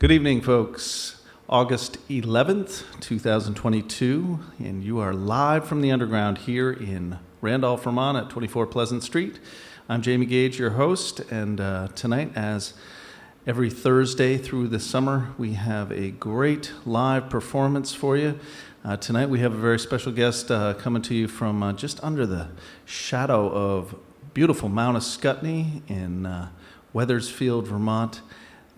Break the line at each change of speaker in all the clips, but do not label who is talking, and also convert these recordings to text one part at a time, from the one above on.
Good evening, folks. August 11th, 2022, and you are live from the underground here in Randolph, Vermont at 24 Pleasant Street. I'm Jamie Gage, your host, and tonight, as every Thursday through the summer, we have a great live performance for you. Tonight we have a very special guest coming to you from just under the shadow of beautiful Mount Ascutney in Wethersfield, Vermont.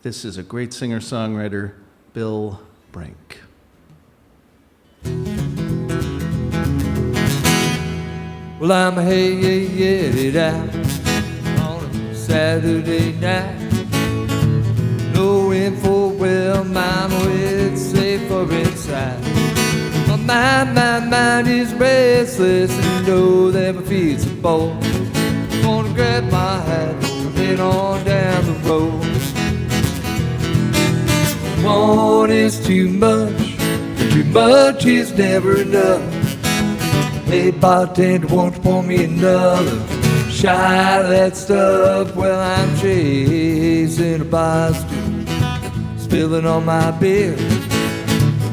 This is a great singer-songwriter, Bill Brink.
Well, I'm headed out on a Saturday night, knowing full well Mama it's safer inside. My mind is restless, and you know that my feet's a ball. Gonna grab my hat and head on down the road. One is too much is never enough. Hey bartender, won't you pour me another shot of that stuff? Well, I'm chasing a bar stool, spilling on my beer.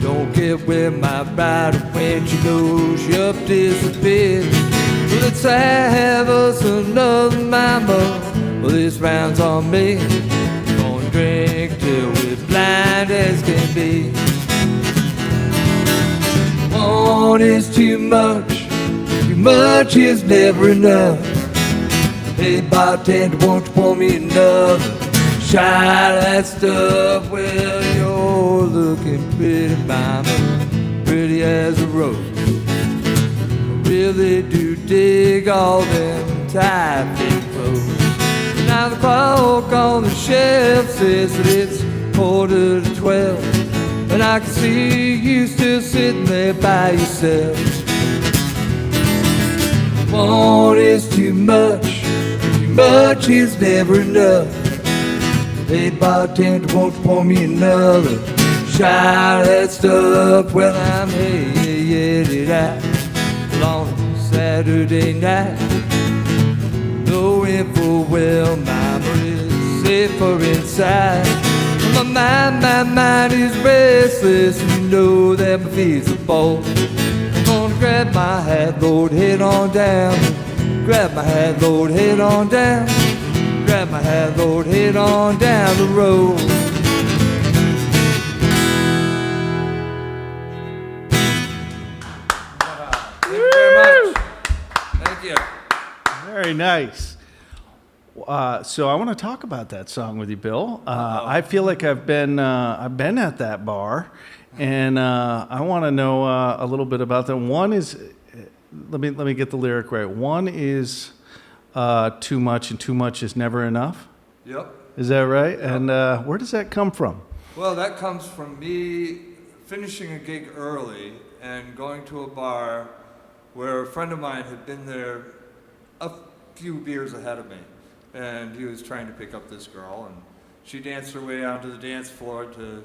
Don't care where my rider went, you know she up disappeared. Well, let's have us another mama, well this round's on me. Gonna drink till we're blind as can be. One is too much is never enough. Hey bartender, won't you pour me another shot of that stuff? Well, you're looking pretty, mama, pretty as a rose. I really do dig all them tight-fit clothes. Now the clock on the shelf says that it's 11:45, and I can see you still sitting there by yourself. One is too much is never enough. Hey bartender, won't you pour me another shot of that stuff? Well, I'm headed out on a Saturday night, knowing full well Mama is safer inside. My mind is restless, and you know that my feet's a ball. I'm gonna grab my hat, Lord, head on down. Grab my hat, Lord, head on down. Grab my hat, Lord, head on down the road. Thank you very much. Thank you.
Very nice. So I want to talk about that song with you, Bill. I feel like I've been at that bar, and I want to know a little bit about them. One is, let me get the lyric right. One is too much, and too much is never enough.
Yep.
Is that right?
Yep.
And where does that come from?
Well, that comes from me finishing a gig early and going to a bar where a friend of mine had been there a few beers ahead of me. And he was trying to pick up this girl, and she danced her way out to the dance floor to,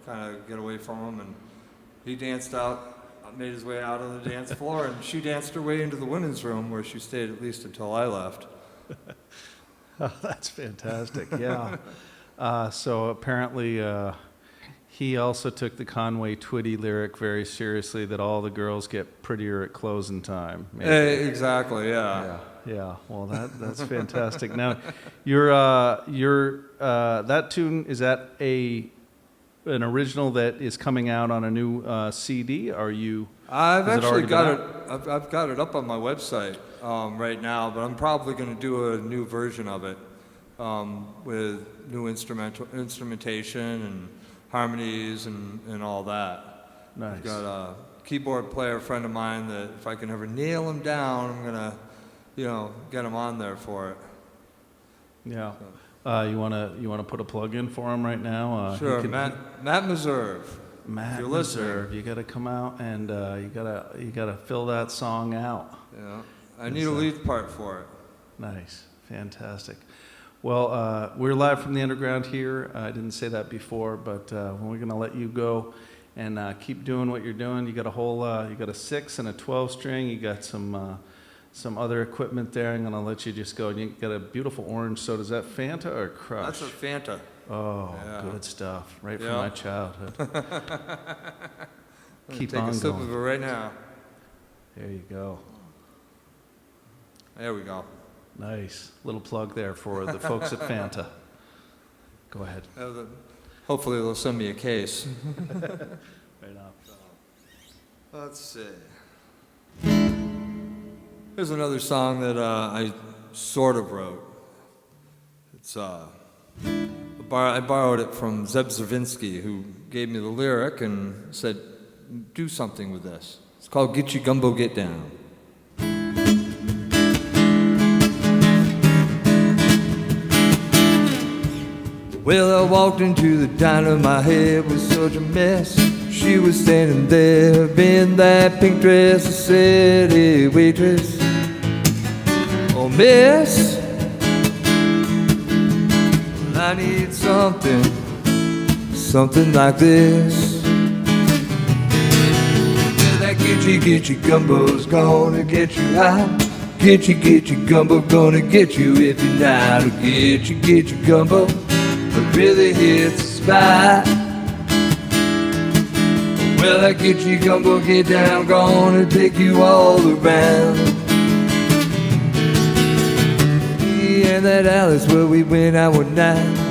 kind of get away from him. And he danced out, made his way out on the dance floor, and she danced her way into the women's room where she stayed at least until I left.
Oh, that's fantastic. Yeah. So apparently he also took the Conway Twitty lyric very seriously, that all the girls get prettier at closing time.
Exactly, yeah.
Yeah, well, that's fantastic. Now, your that tune, is that an original that is coming out on a new CD?
I've actually got it. I've got it up on my website right now, but I'm probably going to do a new version of it with new instrumentation and harmonies and all that.
Nice.
I've got a keyboard player friend of mine that if I can ever nail him down, I'm gonna get him on there for it.
Yeah. You wanna put a plug in for him right now?
Sure. Matt Meserve.
Matt Meserve. You got to come out and you gotta fill that song out.
Yeah. I need a lead part for it.
Nice. Fantastic. Well, we're live from the underground here. I didn't say that before, but we're gonna let you go and keep doing what you're doing. You got a 6 and a 12 string. You got some other equipment there. I'm going to let you just go. And you got a beautiful orange soda. Is that Fanta or Crush?
That's a Fanta.
Oh,
Yeah.
good stuff. Right from
Yeah.
my childhood. Keep
Take
on
a sip
going.
of it right now.
There you go.
There we go.
Nice. Little plug there for the folks at Fanta. Go ahead.
Hopefully they'll send me a case.
Right on.
Let's see. Here's another song that I sort of wrote. It's I borrowed it from Zeb Zervinsky, who gave me the lyric and said, do something with this. It's called Get Your Gumbo Get Down. Well, I walked into the diner, my head was such a mess. She was standing there in that pink dress. I said, hey, waitress, oh, miss, I need something like this. Well, that get you gumbo's gonna get you high. Get your gumbo gonna get you if you're not. Get your gumbo, but really hits the spot. Well, that get your gumbo get down, gonna take you all around. Me and that Alice where we went out one night.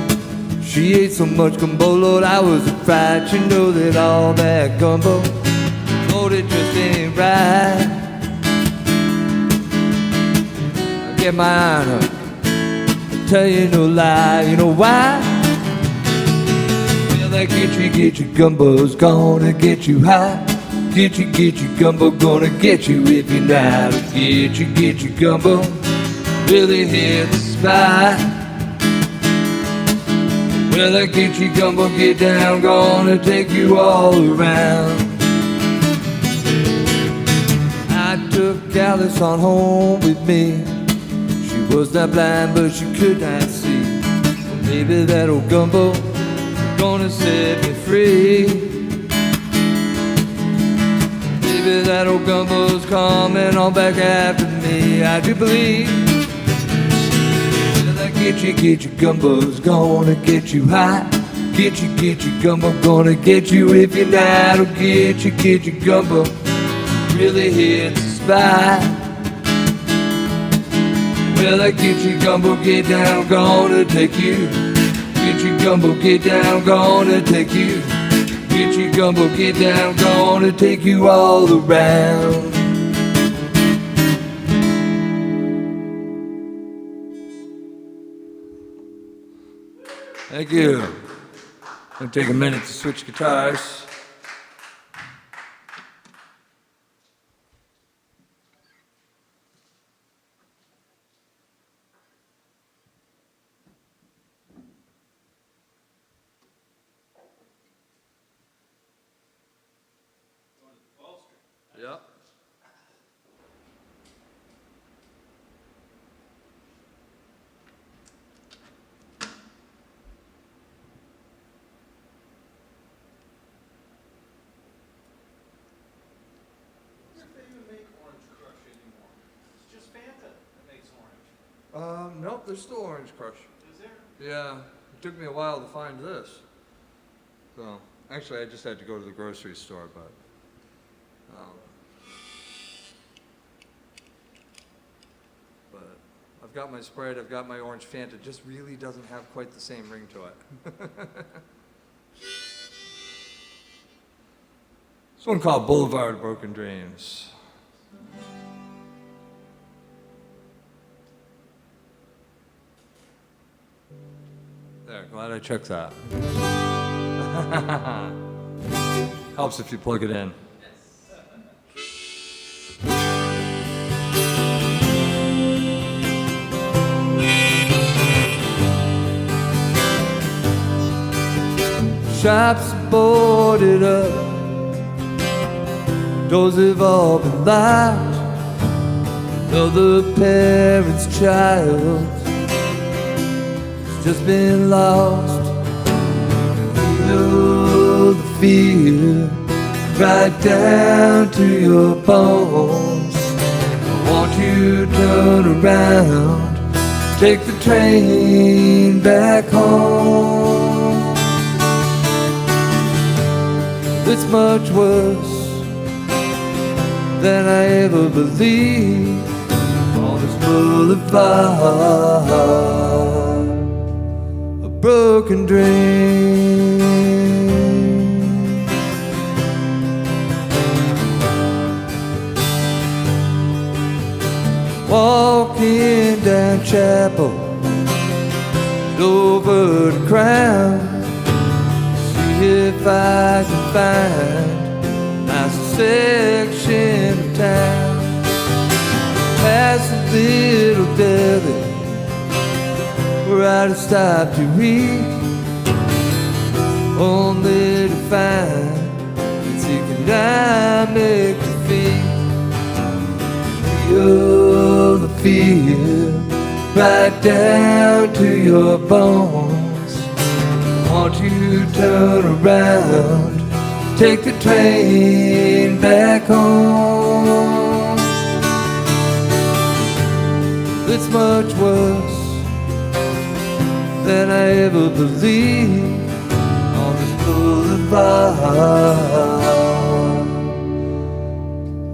She ate so much gumbo, Lord, I was afraid. You know that all that gumbo, Lord, it just ain't right. I get my eye on her, tell you no lie, you know why? Well, that get your gumbo's gonna get you high. Get your gumbo gonna get you if you're not. Get your gumbo, really hit the spot. Well, that get your gumbo get down, gonna take you all around. I took Alice on home with me. She was not blind, but she could not see. Well, maybe that old gumbo gonna set me free. Maybe that old gumbo's coming on back after me. I do believe. Get your gumbo's gonna get you high. Get your gumbo gonna get you if you're not. Oh, get your gumbo, really hits the spot. Well, I get your gumbo get down, gonna take you. Get your gumbo get down, gonna take you. Get your gumbo get down, gonna take you all around. Thank you. I'm going to take a minute to switch guitars. Yep. Nope, there's still Orange Crush.
Is there?
Yeah, it took me a while to find this. So, actually, I just had to go to the grocery store, but I've got my Sprite, I've got my Orange Fanta. It just really doesn't have quite the same ring to it. This one called Boulevard of Broken Dreams. There, glad I checked that. Helps if you plug it in. Shops boarded up, doors have all been locked. Another parent's child just been lost. You know the fear right down to your bones. I want you to turn around, take the train back home.
It's much worse than I ever believed. On this boulevard, a broken dream. Walking down Chapel, over the Crown, see if I can find a nice section of town. Past a little deli where I'd stop to eat, only to find it's economic defeat. Feel the fear right down to your bones. Won't you turn around, take the train back home? It's much worse than I ever believed. On this boulevard,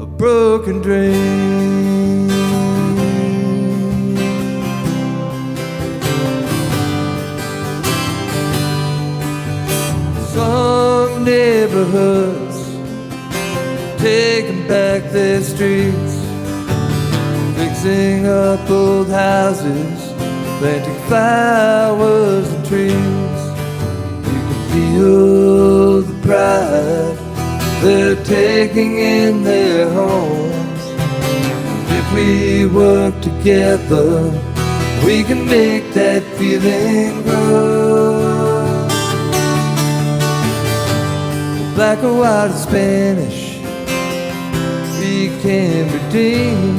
a broken dream. Some neighborhoods taking back their streets, fixing up old houses, planting flowers and trees. You can feel the pride they're taking in their homes. If we work together, we can make that feeling grow. Black or white or Spanish, we can redeem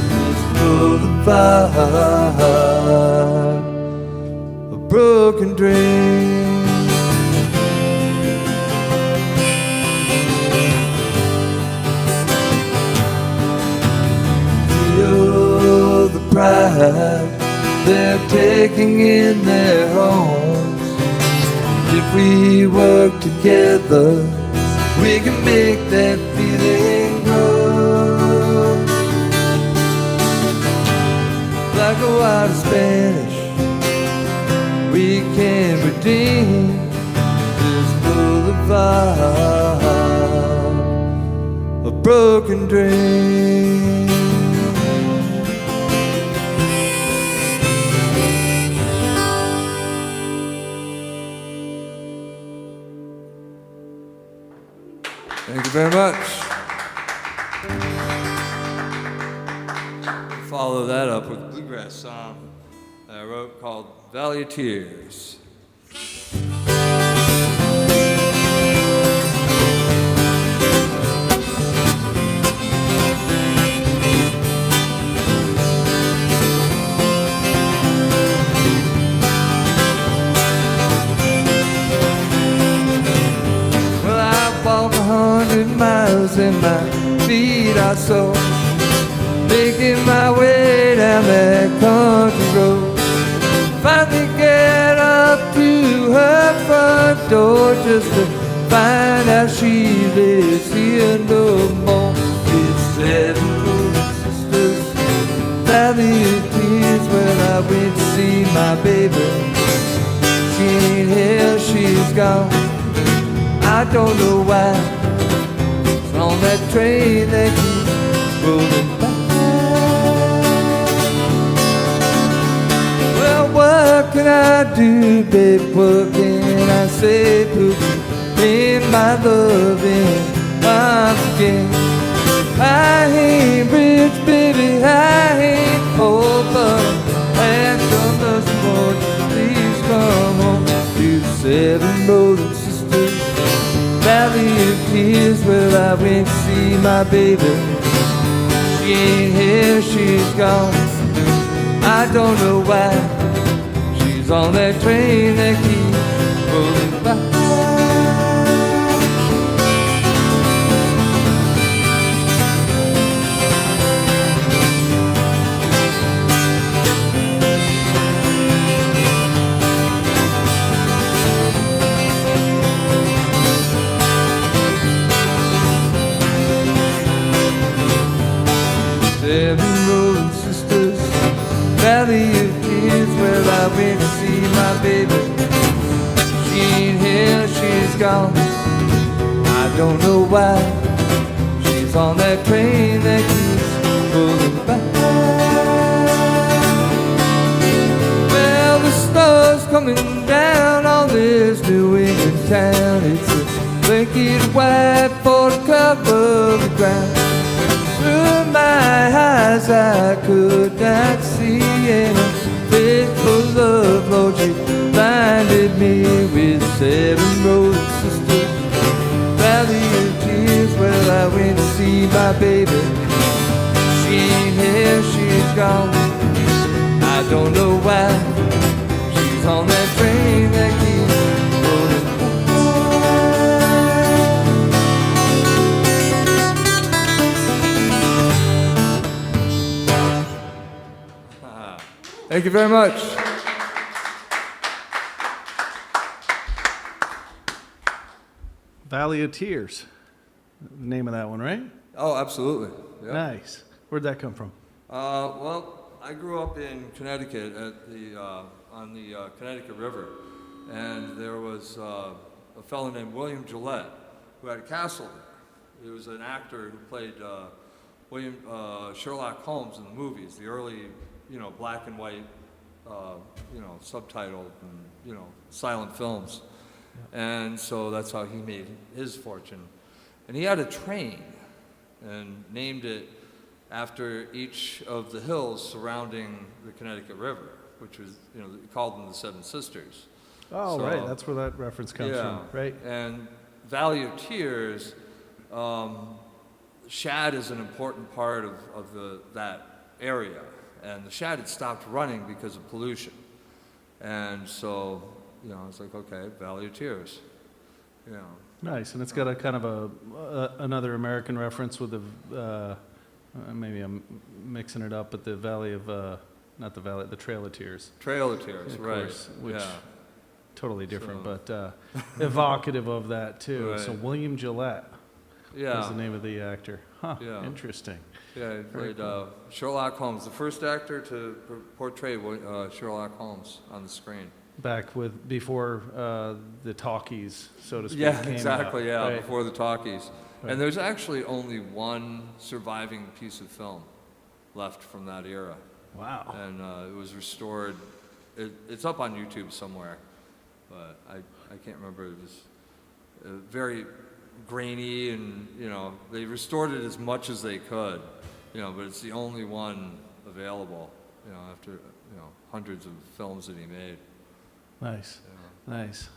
this boulevard, a broken dream. Feel the pride they're taking in their homes. If we work together, we can make that feeling grow. Black or white or Spanish, we can redeem this boulevard, a broken dream. Thank you very much. Follow that up with a bluegrass song that I wrote called Valley of Tears. Miles in my feet are sore, making my way down that country road. Finally get up to her front door just to find out she lives here no more. It's 7 sisters, Valley of Tears, when I went to see my baby. She ain't here, she's gone, I don't know why. On that train that keeps rolling by. Well, what can I do, baby? What can I say? Put in my loving arms again. I ain't rich, baby, I ain't poor, but and come this morning, please come home to the 7 rolling sisters, Valley of Tears, where I went to see my baby. She ain't here, she's gone, I don't know why. She's on that train that keeps rolling by. Valley of Tears, where I went to see my baby. She ain't here, she's gone. I don't know why. She's on that train that keeps pulling by. Well, the snow's coming down on this New England town. It's a blanket of white for the cover of the ground. Through my eyes I could not see, and a faithful love, Lord, you blinded me with 7 rose sisters. Valley of Tears, well, I went to see my baby. She ain't here, she's gone. I don't know why. She's on that train that keeps rolling. Thank you very much.
Valley of Tears, the name of that one, right?
Oh, absolutely. Yeah.
Nice. Where'd that come from?
Well, I grew up in Connecticut at the on the Connecticut River, and there was a fellow named William Gillette who had a castle there. He was an actor who played Sherlock Holmes in the movies, the early, black and white, subtitled and silent films, and so that's how he made his fortune. And he had a train, and named it after each of the hills surrounding the Connecticut River, which was, he called them the Seven Sisters.
Oh, so, right, that's where that reference comes from, right?
And Valley of Tears, shad is an important part of that area, and the shad had stopped running because of pollution. And so, I was like, okay, Valley of Tears,
Nice, and it's got a kind of another American reference with the, maybe I'm mixing it up, but the Valley of, not the Valley, the Trail of Tears.
Trail of Tears, right.
Course, which totally different, but evocative of that too. Right. So William Gillette was the name of the actor. Huh, interesting.
Yeah, he played Sherlock Holmes, the first actor to portray Sherlock Holmes on the screen.
Back before the talkies, so to speak.
Yeah,
came
exactly.
out, right?
Before the talkies.
Right.
And there's actually only one surviving piece of film left from that era.
Wow.
And it was restored. It's up on YouTube somewhere, but I can't remember. It was very grainy, and they restored it as much as they could, but it's the only one available, after hundreds of films that he made.
Nice, nice.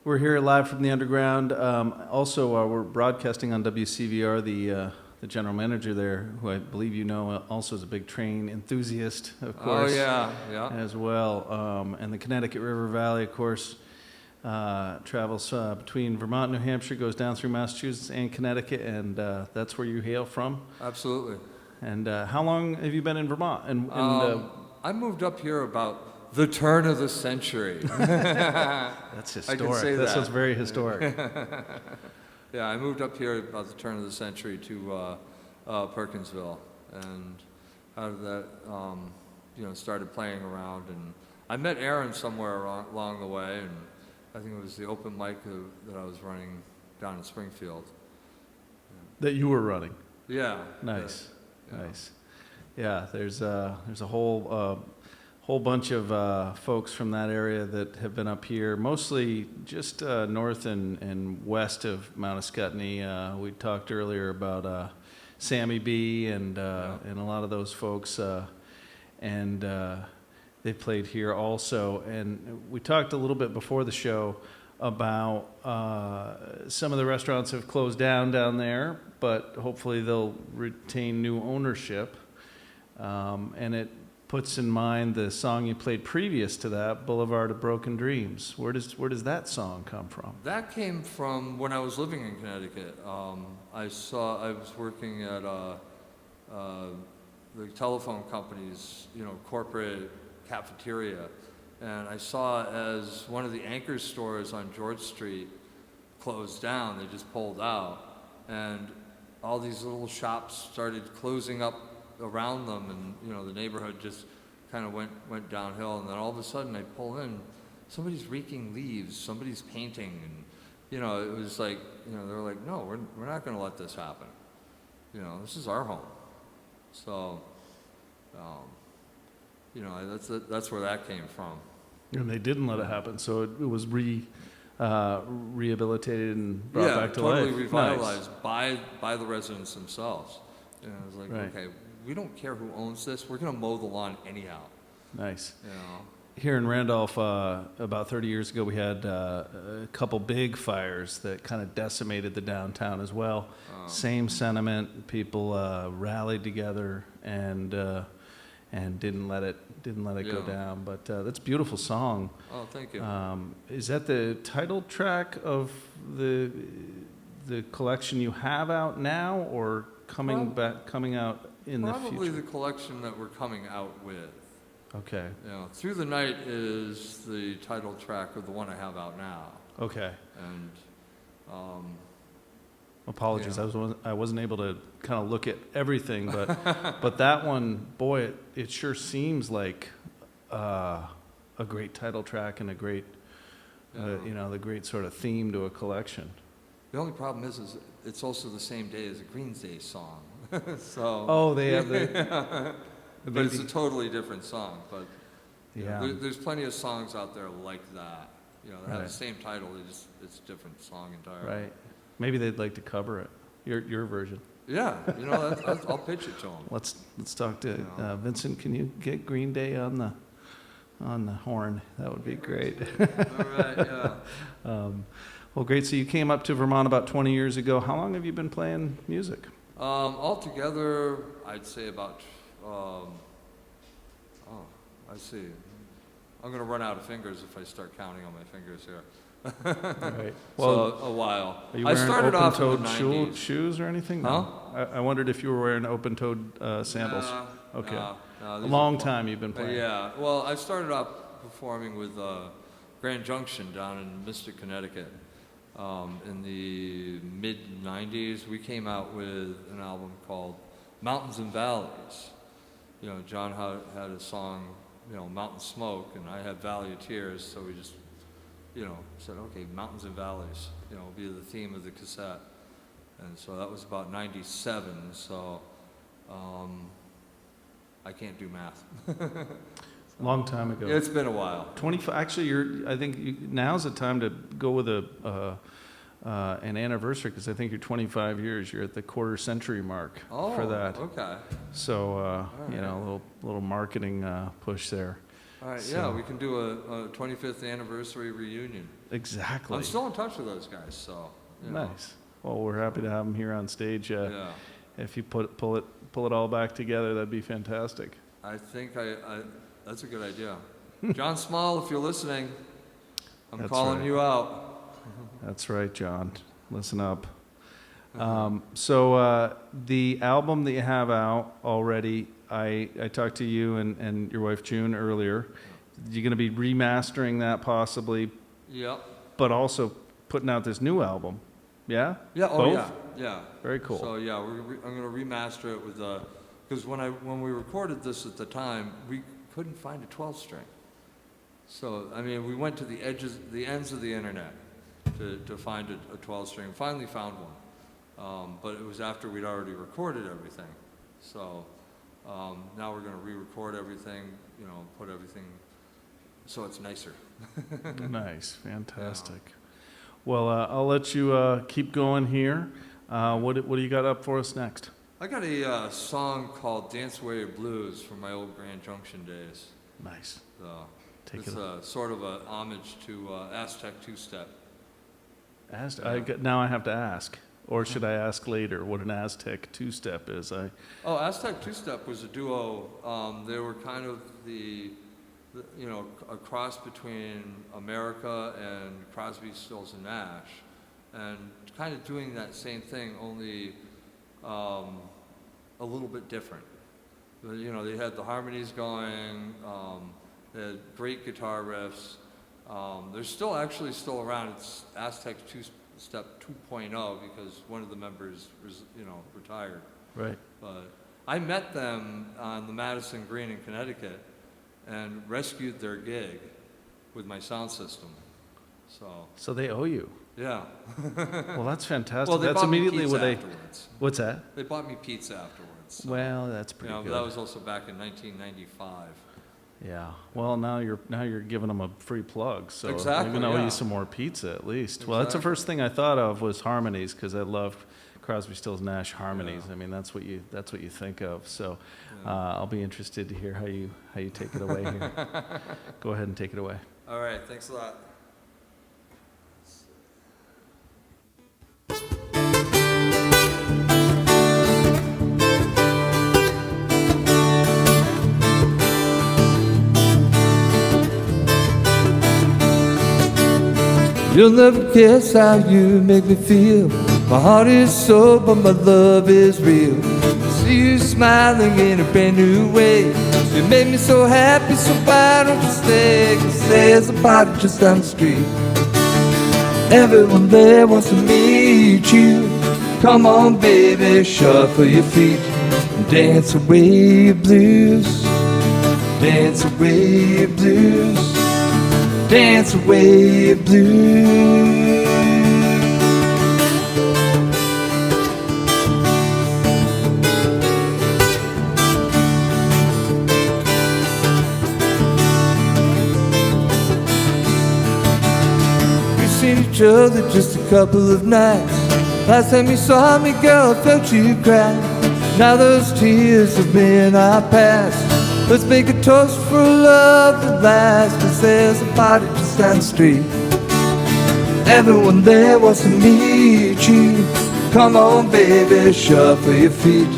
We're here live from the underground. Also, we're broadcasting on WCVR. The general manager there, who I believe also is a big train enthusiast, of course.
Oh yeah.
As well, and the Connecticut River Valley, of course, travels between Vermont, New Hampshire, goes down through Massachusetts and Connecticut, and that's where you hail from.
Absolutely.
And how long have you been in Vermont? And
I moved up here about the turn of the century.
That's historic.
I can say that.
Sounds very historic.
Yeah, I moved up here about the turn of the century to Perkinsville, and out of that, started playing around, and I met Aaron somewhere along the way, and I think it was the open mic that I was running down in Springfield.
That you were running.
Yeah.
Nice. Nice. Yeah, there's a whole bunch of folks from that area that have been up here, mostly just north and west of Mount Escutney. We talked earlier about Sammy B and a lot of those folks, and they played here also. And we talked a little bit before the show about some of the restaurants have closed down there, but hopefully they'll retain new ownership. And it puts in mind the song you played previous to that, Boulevard of Broken Dreams. Where does that song come from?
That came from when I was living in Connecticut. I was working at the telephone company's corporate cafeteria, and I saw as one of the anchor stores on George Street closed down. They just pulled out, and all these little shops started closing up around them, and the neighborhood just kind of went downhill. And then all of a sudden, I pull in, somebody's raking leaves, somebody's painting, and it was like they were like, no, we're not going to let this happen. This is our home. So, that's where that came from.
And they didn't let it happen, so it was rehabilitated and brought back to
totally
life.
Revitalized by the residents themselves. It was like,
Right.
okay, we don't care who owns this. We're going to mow the lawn anyhow.
Nice. Here in Randolph, about 30 years ago, we had a couple big fires that kind of decimated the downtown as well. Same sentiment. People rallied together and didn't let it go down. But that's a beautiful song.
Oh, thank you.
Is that the title track of the collection you have out now, or coming out in the future?
Probably the collection that we're coming out with.
Okay.
Through the Night is the title track of the one I have out now.
Okay.
And
apologies, I wasn't able to kind of look at everything, but that one, boy, it sure seems like a great title track and a great, the great sort of theme to a collection.
The only problem is it's also the same day as a Green Day song. So.
Oh, they have the.
But it's a totally different song. But
Yeah.
there's plenty of songs out there like that. That have
Right.
the same title. It's a different song entirely.
Right. Maybe they'd like to cover it. Your version.
Yeah. I'll pitch it to them.
Let's talk to Vincent. Can you get Green Day on the horn? That would be great.
All right. Yeah.
Well, great. So you came up to Vermont about 20 years ago. How long have you been playing music?
Altogether, I'd say about. I see. I'm going to run out of fingers if I start counting on my fingers here.
Right. Well,
so a while.
Are you
I
wearing
started off in the
open-toed
90s.
shoes or anything?
Huh?
No. I wondered if you were wearing open-toed sandals. Okay.
No,
A
these
long
are-
time you've been playing.
Yeah. Well, I started off performing with Grand Junction down in Mystic, Connecticut. In the mid-90s, we came out with an album called Mountains and Valleys. John had a song, Mountain Smoke, and I had Valley of Tears, so we just, said, okay, Mountains and Valleys, will be the theme of the cassette. And so that was about 97, so I can't do math.
Long time ago.
It's been a while.
25. Actually, I think now's the time to go with an anniversary, because I think you're 25 years. You're at the quarter century mark for that.
Okay.
So
right.
a little marketing push there.
All right,
So-
yeah, we can do a 25th anniversary reunion.
Exactly.
I'm still in touch with those guys, so.
Nice. Well, we're happy to have them here on stage.
Yeah.
If you pull it all back together, that'd be fantastic.
I think that's a good idea. John Small, if you're listening, I'm
That's
calling
right.
you out.
That's right, John. Listen up. So the album that you have out already, I talked to you and your wife June earlier. You're going to be remastering that possibly,
Yep.
but also putting out this new album. Yeah?
Yeah. Oh,
Both?
yeah. Yeah.
Very cool.
So yeah, I'm going to remaster it with because when we recorded this at the time, we couldn't find a 12-string. So I mean, we went to the ends of the internet to find a 12-string. Finally found one, but it was after we'd already recorded everything. So now we're going to re-record everything. Put everything so it's nicer.
Nice. Fantastic. Well, I'll let you keep going here. What do you got up for us next?
I got a song called "Dance Away Your Blues" from my old Grand Junction days.
Nice.
It's sort of a homage to Aztec two-step.
Now I have to ask, or should I ask later what an Aztec two-step is?
Aztec two-step was a duo. They were kind of a cross between America and Crosby, Stills and Nash, and kind of doing that same thing, only a little bit different. They had the harmonies going. They had great guitar riffs. They're still around. It's Aztec Two-Step 2.0 because one of the members retired.
Right.
But I met them on the Madison Green in Connecticut and rescued their gig with my sound system.
So they owe you.
Yeah.
Well, that's fantastic.
Well, they
That's
bought me
immediately
pizza
what they.
afterwards.
What's that?
They bought me pizza afterwards. So,
Well, that's pretty
but
good.
that was also back in 1995.
Yeah. Well, now you're giving them a free plug, so
Exactly,
they're gonna owe
yeah.
you some more pizza at least. Well, that's the
Exactly.
first thing I thought of was harmonies because I loved Crosby, Stills, Nash harmonies.
Yeah.
I mean, that's what you think of. So I'll be interested to hear how you take it away here. Go ahead and take it away.
All right, thanks a lot.
You'll never guess how you make me feel. My heart is sore, but my love is real. See you smiling in a brand new way. You make me so happy, so why don't you stay? 'Cause there's a party just down the street. Everyone there wants to meet you. Come on, baby, shuffle your feet and dance away your blues. Dance away your blues. Dance away your blues. We've seen each other just a couple of nights. Last time you saw me, girl, I felt you cry. Now those tears have been our past. Let's make a toast for a love that lasts. 'Cause there's a party just down the street. Everyone there wants to meet you. Come on, baby, shuffle your feet.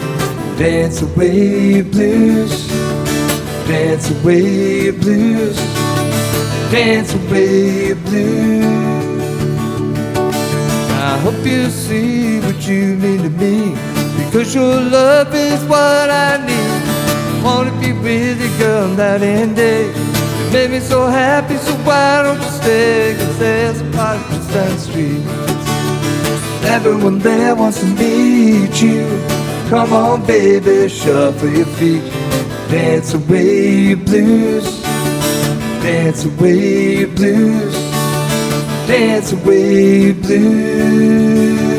Dance away your blues. Dance away your blues. Dance away your blues. I hope you see what you mean to me, because your love is what I need. Wanna be with you, girl, night and day. You made me so happy, so why don't you stay? 'Cause there's a party just down the street. Everyone there wants to meet you. Come on, baby, shuffle your feet. Dance away your blues. Dance away your blues. Dance away your blues.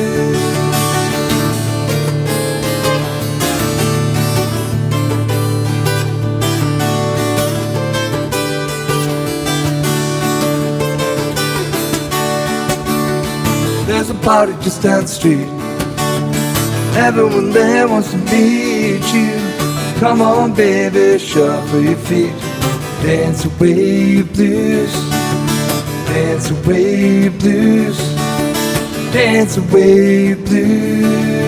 There's a party just down the street. Everyone there wants to meet you. Come on, baby, shuffle your feet. Dance away your blues. Dance away your blues. Dance away your blues.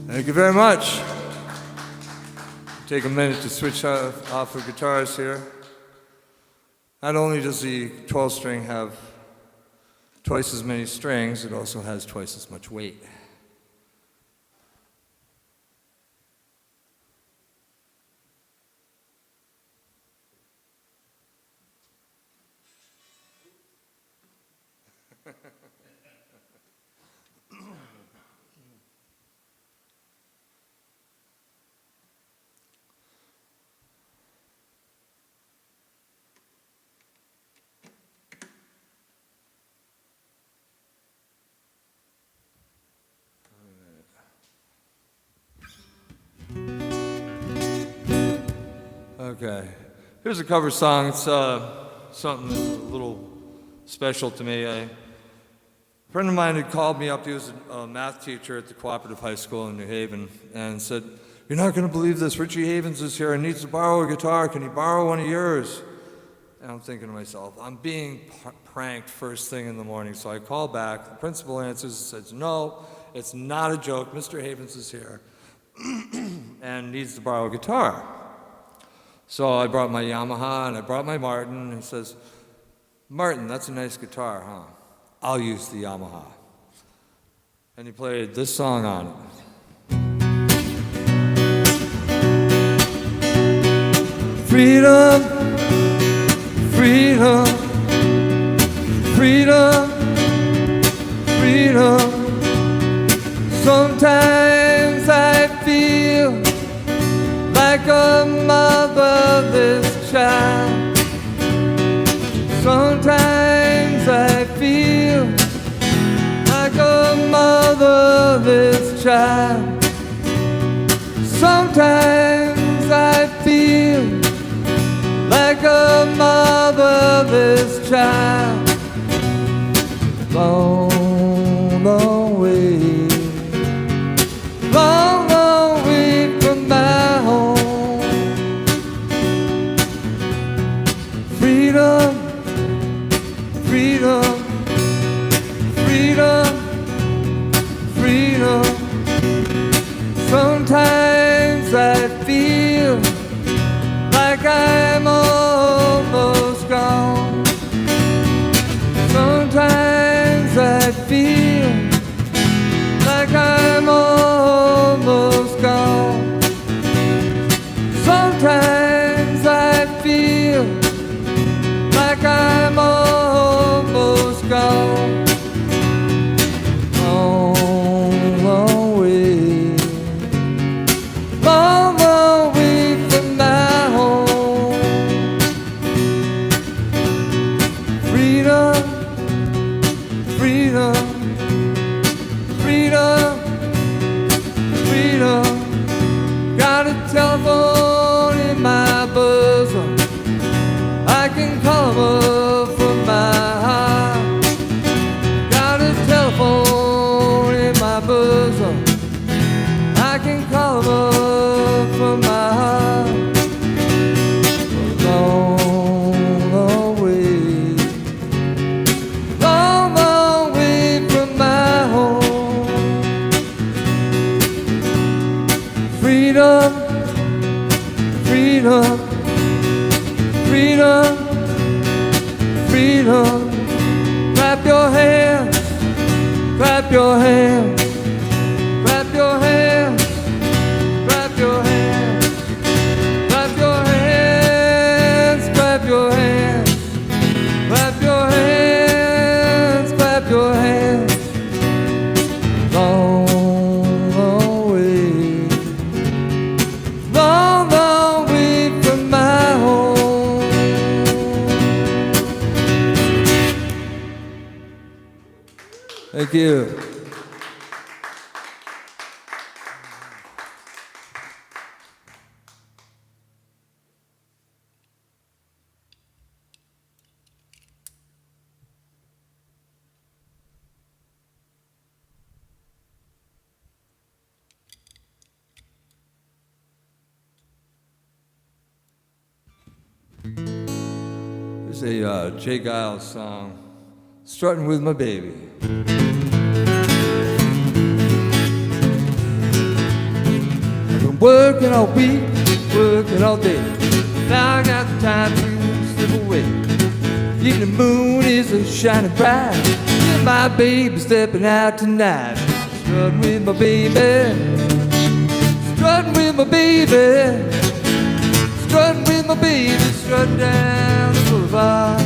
Thank you very much. Take a minute to switch off the guitars here. Not only does the 12-string have twice as many strings, it also has twice as much weight. Okay, here's a cover song. It's something that's a little special to me. A friend of mine had called me up. He was a math teacher at the Cooperative High School in New Haven, and said, "You're not going to believe this. Richie Havens is here and needs to borrow a guitar. Can he borrow one of yours?" And I'm thinking to myself, I'm being pranked first thing in the morning. So I call back. The principal answers and says, "No, it's not a joke. Mr. Havens is here and needs to borrow a guitar." So I brought my Yamaha and I brought my Martin. And he says, "Martin, that's a nice guitar, huh? I'll use the Yamaha." And he played this song on it.
Freedom, freedom, freedom, freedom. Sometimes I feel like a motherless child. Sometimes I feel like a motherless child. Sometimes I feel like a motherless child. Long, long way, long, long way from my home. Freedom, freedom, freedom, freedom. Sometimes I feel like I'm almost gone. Sometimes I feel like I'm almost gone. Sometimes I feel like I'm almost gone. Long, long way, long, long way from my home. Freedom, freedom, freedom, freedom. Got a telephone in my bosom, I can call 'em up from my heart. Got a telephone in my bosom, I can call 'em up from my heart. Long, long way, long, long way from my home. Freedom, freedom, freedom, freedom. Clap your hands, clap your hands, clap your hands, clap your hands, clap your hands, clap your hands, clap your hands, clap your hands. Long, long way, long, long way from my home. Thank you. It's a Jay Giles song, Strutting with My Baby. I've been working all week, working all day. Now I got the time to slip away. Evening moon is a shining bright, and my baby stepping out tonight. Strutting with my baby, strutting with my baby, strutting with my baby, strutting down the boulevard.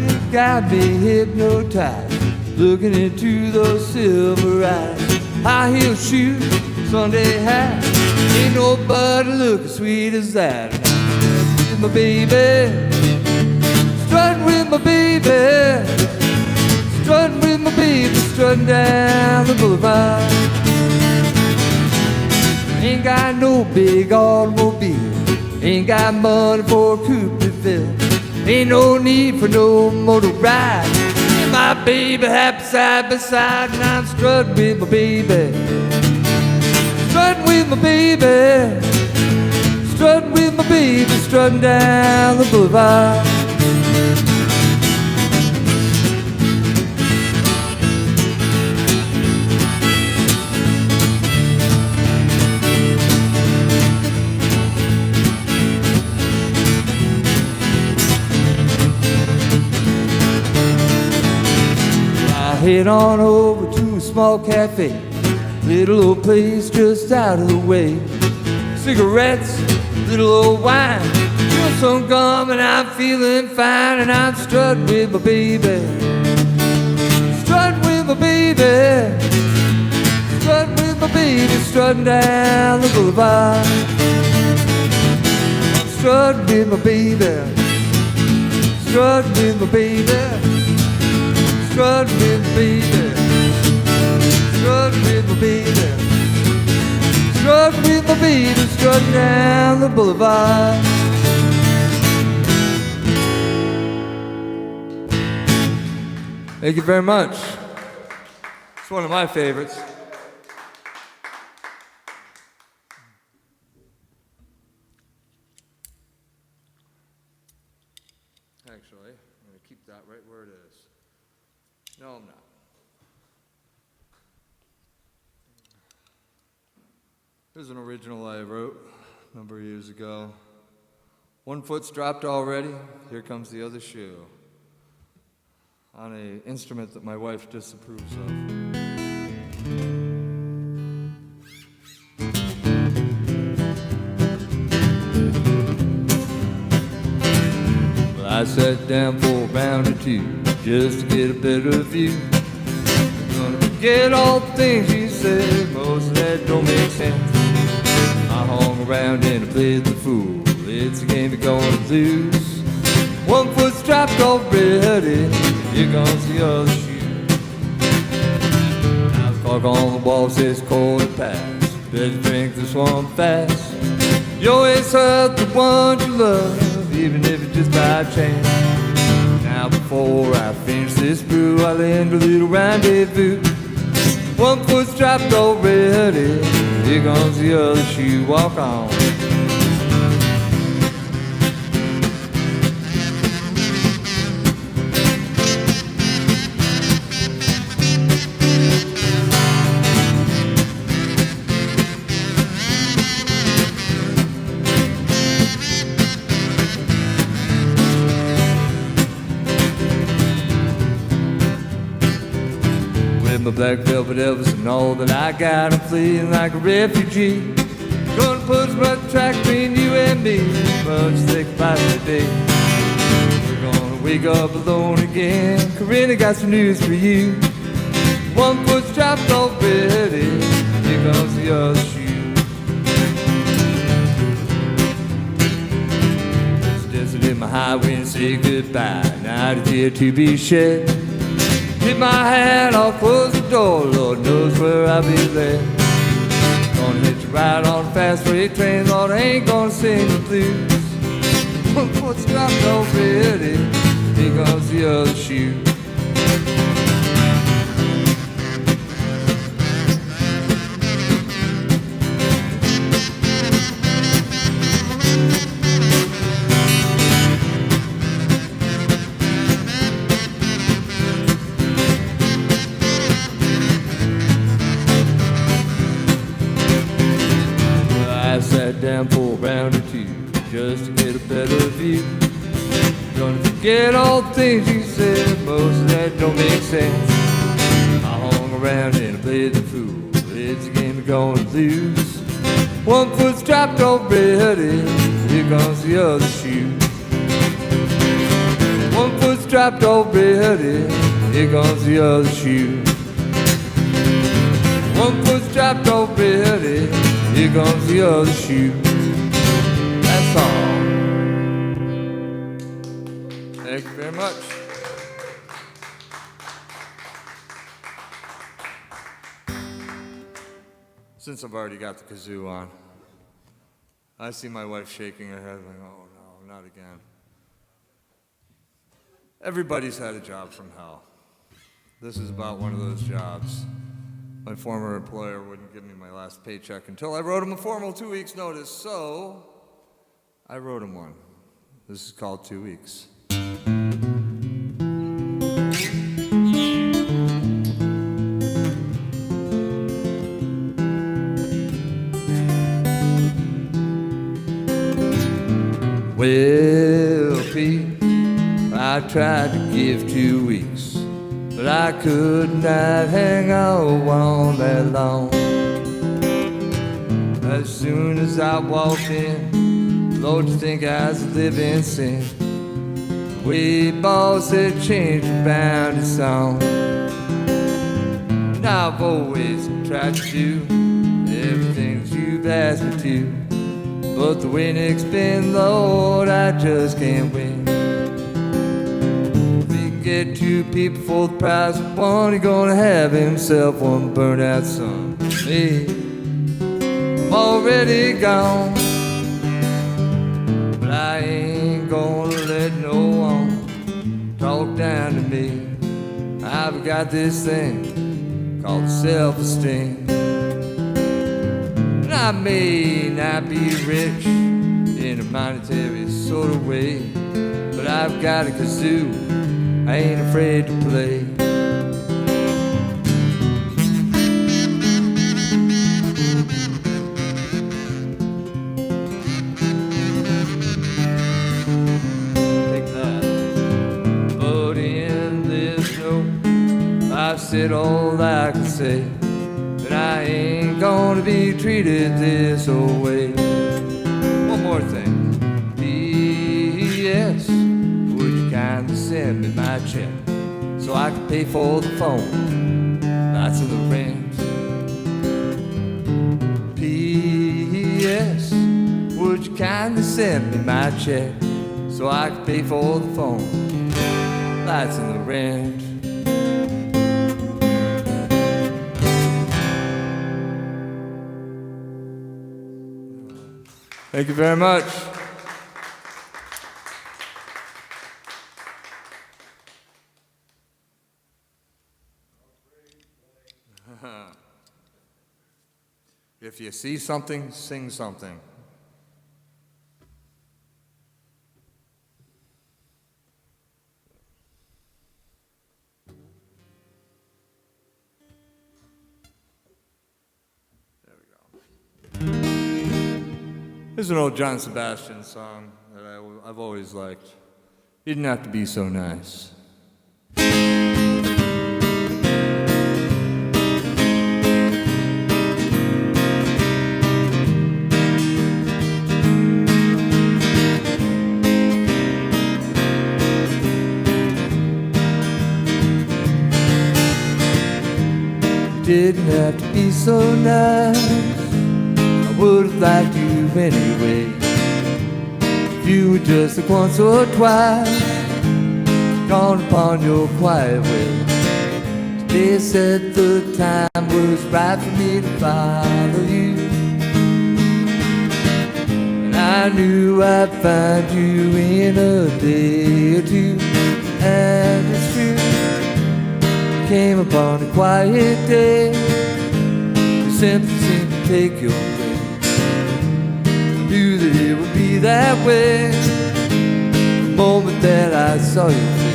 It got me hypnotized, looking into those silver eyes. High heel shoes, Sunday hat, ain't nobody looking sweet as that. And I'm strutting with my baby, strutting with my baby, strutting with my baby, strutting down the boulevard. Ain't got no big automobile, ain't got money for a coupe to fill. Ain't no need for no motor ride. Me and my baby happy side by side, and I'm strutting with my baby, strutting with my baby, strutting with my baby, strutting down the boulevard. Head on over to a small cafe, little old place just out of the way. cigarettes, little old wine. Feel some gum and I'm feeling fine, and I'm strutting with my baby. Strutting with my baby. Strutting with my baby, strutting down the boulevard. I'm strutting with my baby. Strutting with my baby. Strutting with my baby. Strutting with my baby. Strutting with my baby, strutting down the boulevard. Thank you very much. It's one of my favorites. Actually, I'm going to keep that right where it is. No, I'm not. Here's an original I wrote a number of years ago. One foot's dropped already, here comes the other shoe. On an instrument that my wife disapproves of. Well, I sat down for a round or two just to get a better view. Gonna forget all the things you said, most of that don't make sense. I hung around and I played the fool. It's a game you're gonna lose. One foot's dropped already, here comes the other shoe. Now the clock on the wall says quarter past. Better drink this one fast. You always hurt the one you love, even if it's just by chance. Now before I finish this brew, I'll end a little rendezvous. One foot's dropped already, here comes the other shoe. Walk on. My black velvet Elvis and all that I got, I'm fleeing like a refugee. Gonna put my track between you and me, but just think about it today. We're gonna wake up alone again. Corinna got some news for you. One foot's dropped already, here comes the other shoe. It's desert in my highway and say goodbye. Night is here to be shed. Hit my hat, I'll close the door, Lord knows where I'll be there. Gonna hit you right on the fast freight train, Lord, I ain't gonna sing the blues. One foot's dropped already, here comes the other shoe. Down for a round or two just to get a better view. Gonna forget all the things you said, most of that don't make sense. I hung around and I played the fool. It's a game you're gonna lose. One foot's dropped already, here comes the other shoe. One foot's dropped already, here comes the other shoe. One foot's dropped already, here comes the other shoe. That's all. Thank you very much. Since I've already got the kazoo on, I see my wife shaking her head like, oh no, not again. Everybody's had a job from hell. This is about one of those jobs. My former employer wouldn't give me my last paycheck until I wrote him a formal 2 weeks notice, so I wrote him one. This is called 2 weeks. Well, Pete, I tried to give 2 weeks, but I could not hang on that long. As soon as I walked in, Lord, you think I was living sin. The way boss had changed and bound his song. And I've always tried to do everything that you've asked me to. But the way Nick's been, Lord, I just can't win. If we can get two people for the price of one, he's gonna have himself one burnt-out son. Me, I'm already gone, but I ain't gonna let no one talk down to me. I've got this thing called self-esteem. And I may not be rich in a monetary sort of way, but I've got a kazoo I ain't afraid to play. Take that. But in this note, I've said all I can say. But I ain't gonna be treated this old way. One more thing. P.S. Would you kindly send me my check so I can pay for the phone, lights and the rent? P.S. Would you kindly send me my check so I can pay for the phone, lights and the rent? Thank you very much. If you see something, sing something. Here's an old John Sebastian song that I've always liked. He didn't have to be so nice. You didn't have to be so nice. I would have liked you anyway. If you were just like once or twice gone upon your quiet way. Today said the time was right for me to follow you, and I knew I'd find you in a day or two. And it's true, came upon a quiet day. You simply seemed to take your way. Knew that it would be that way the moment that I saw your face.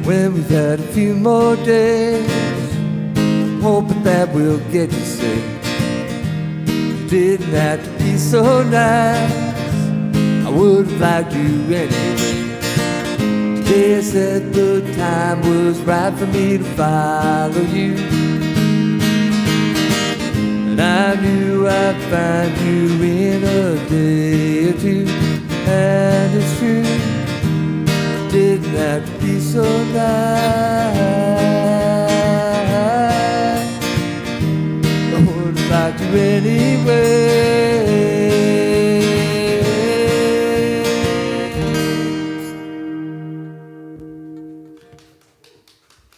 When we've had a few more days, hoping that we'll get you safe. Didn't have to be so nice. I would have liked you anyway. Today said the time was right for me to follow you, and I knew I'd find you in a day or two. And it's true, didn't have to be so nice. I would have liked you anyway.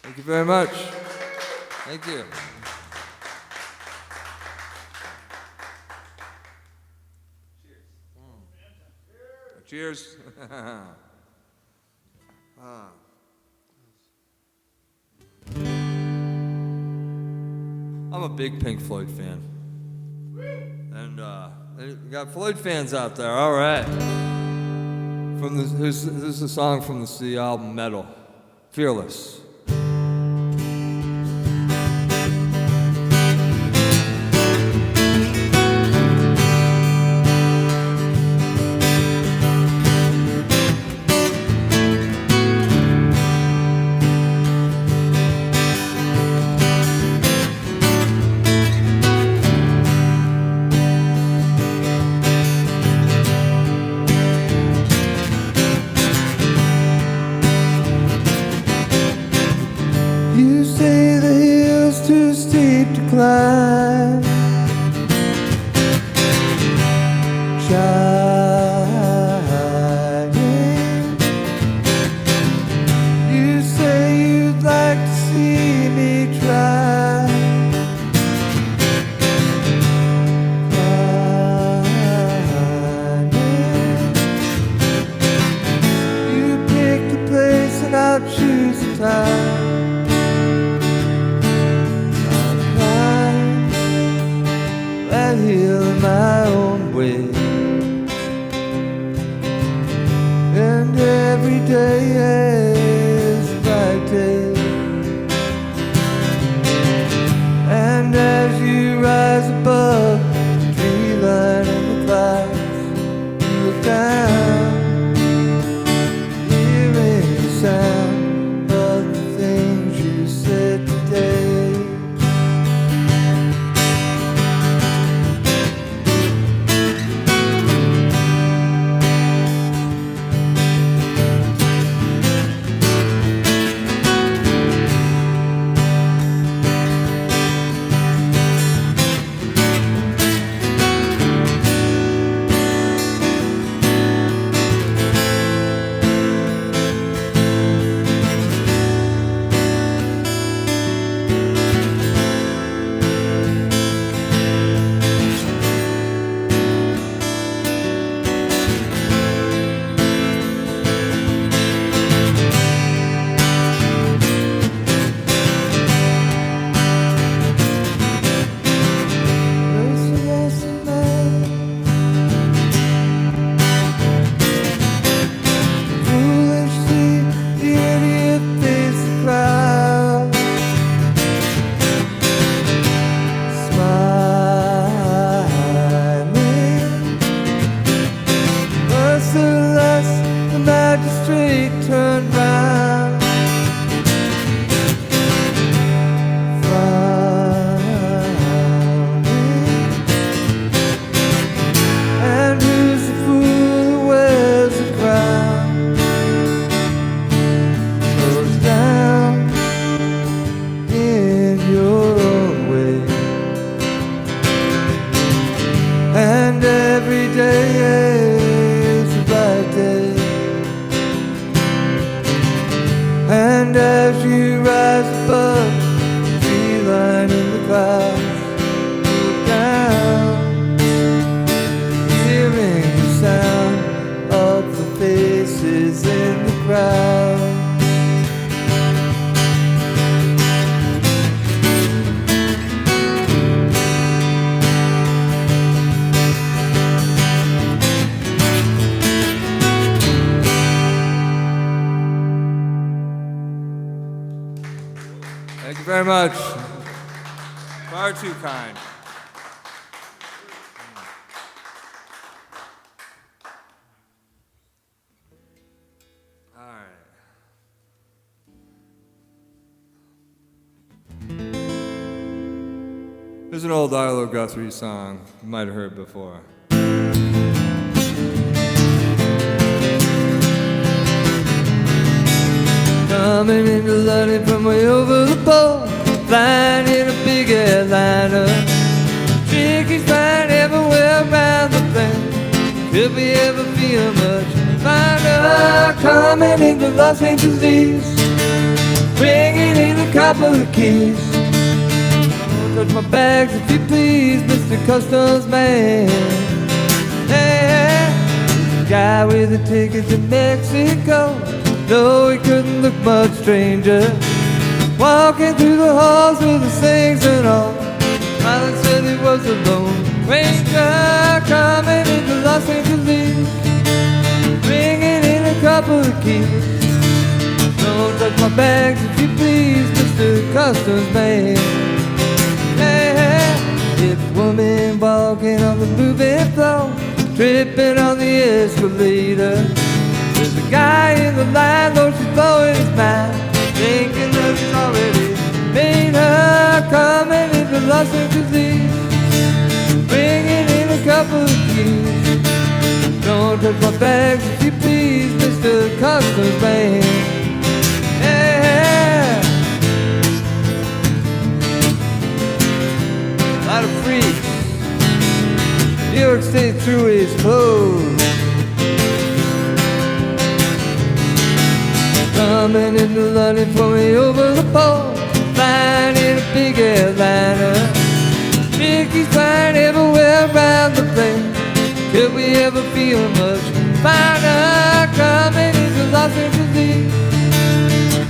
Thank you very much. Thank you. Cheers. Cheers. I'm a big Pink Floyd fan. And we got Floyd fans out there, all right. This is a song from the album Metal, Fearless. shining. You say you'd like to see me try. Finding. You pick the place and I'll choose the time. I'm flying that hill my own way. And every day is a bright day. And as you rise above the tree line and the clouds, you look down, hearing the sound of the things you said today. Thank you very much. Far too kind. All right. There's an old Arlo Guthrie song you might have heard before. Coming into London from way over the pole, flying in a big airliner. Chickies flying everywhere around the planet. Could we ever feel much finer? Coming into Los Angeles, bringing in a couple of keys. Don't touch my bags if you please, Mr. Customs Man. Hey, the guy with the ticket to Mexico. No, he couldn't look much stranger. Walking through the halls with his things and all. Pilot said he was a lone ranger coming into Los Angeles, bringing in a couple of keys. Don't touch my bags if you please, Mr. Customs Man. Hey, hey, if a woman walking on the moving floor, tripping on the escalator. There's a guy in the line, though she's blowing his mind, thinking that he's already made her. Coming into Los Angeles, bringing in a couple of keys. Don't touch my bags if you please, Mr. Customs Man. Yeah. A lot of freaks. New York State through his clothes. Coming into London for me over the pole, flying in a big airliner. Mickey's flying everywhere around the place. Could we ever feel much finer? Coming into Los Angeles,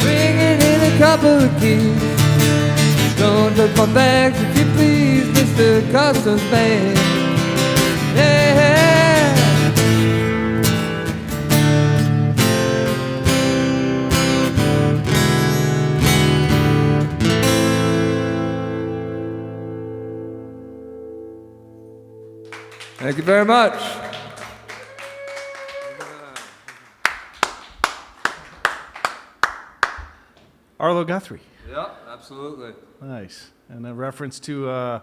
bringing in a couple of keys. Don't touch my bags if you please, Mr. Customs Man. Yeah. Thank you very much.
Arlo Guthrie.
Yeah, absolutely.
Nice. And a reference to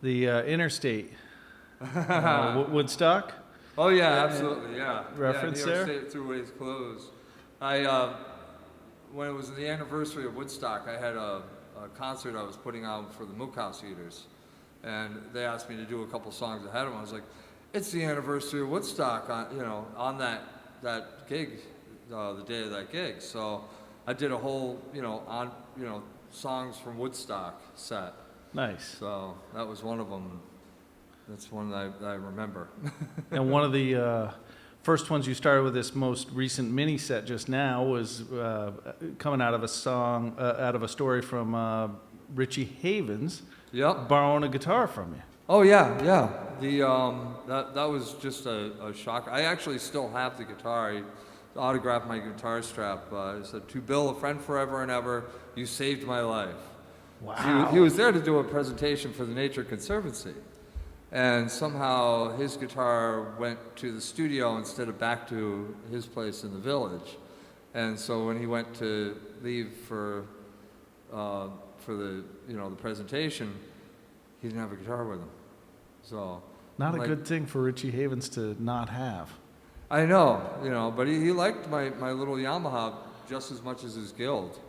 the interstate. Woodstock?
Oh yeah, absolutely, yeah.
Reference
New York
there?
State Thruway's closed. When it was the anniversary of Woodstock, I had a concert I was putting on for the Mook House Eaters. And they asked me to do a couple songs ahead of them. I was like, it's the anniversary of Woodstock, on that gig, the day of that gig. So I did a whole, songs from Woodstock set.
Nice.
So that was one of them. That's one that I remember.
And one of the first ones you started with this most recent mini set just now was coming out of a song, out of a story from Richie Havens.
Yep.
Borrowing a guitar from you.
Oh yeah. The that was just a shock. I actually still have the guitar. I autographed my guitar strap. It said, "To Bill, a friend forever and ever, you saved my life."
Wow.
He was there to do a presentation for the Nature Conservancy, and somehow his guitar went to the studio instead of back to his place in the village. And so when he went to leave for the the presentation, he didn't have a guitar with him. So
Not a good thing for Richie Havens to not have.
I know, but he liked my little Yamaha just as much as his Guild,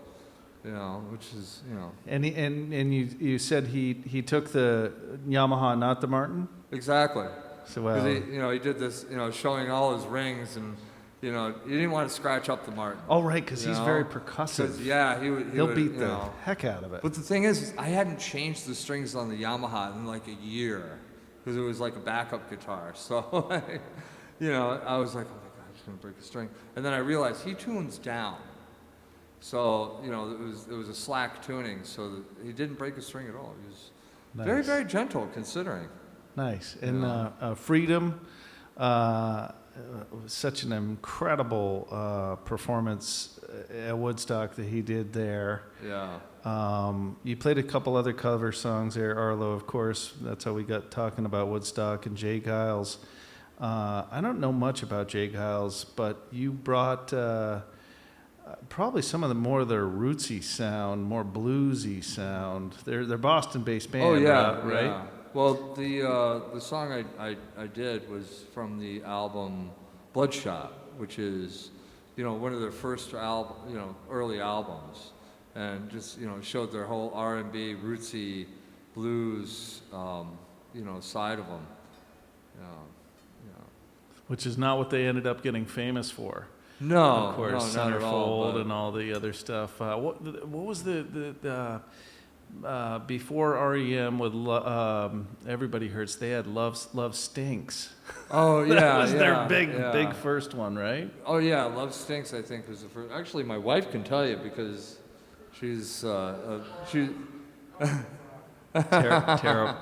which is
And you said he took the Yamaha, not the Martin.
Exactly.
So
because he did this showing all his rings, and he didn't want to scratch up the Martin.
Oh right, because he's very percussive.
Yeah,
he'll beat the heck out of it.
But the thing is, I hadn't changed the strings on the Yamaha in like a year, because it was like a backup guitar. So, I was like, oh my God, I'm just gonna break a string. And then I realized he tunes down. So, it was a slack tuning, so that he didn't break a string at all. He was very, very gentle considering.
Nice. And Freedom, such an incredible performance at Woodstock that he did there.
Yeah.
You played a couple other cover songs there, Arlo, of course. That's how we got talking about Woodstock and Jay Giles. I don't know much about Jay Giles, but you brought probably some of the more their rootsy sound, more bluesy sound. They're Boston-based band.
Oh yeah,
right?
Yeah. Well, the song I did was from the album Bloodshot, which is one of their first early albums, and just showed their whole R&B rootsy blues side of them.
Which is not what they ended up getting famous for.
No,
of course,
not at all,
Centerfold and all the other stuff. What was the before REM with Everybody Hurts? They had Love Stinks.
Oh yeah,
that was their
big
big first one, right?
Oh yeah, Love Stinks. I think was the first. Actually, my wife can tell you because she's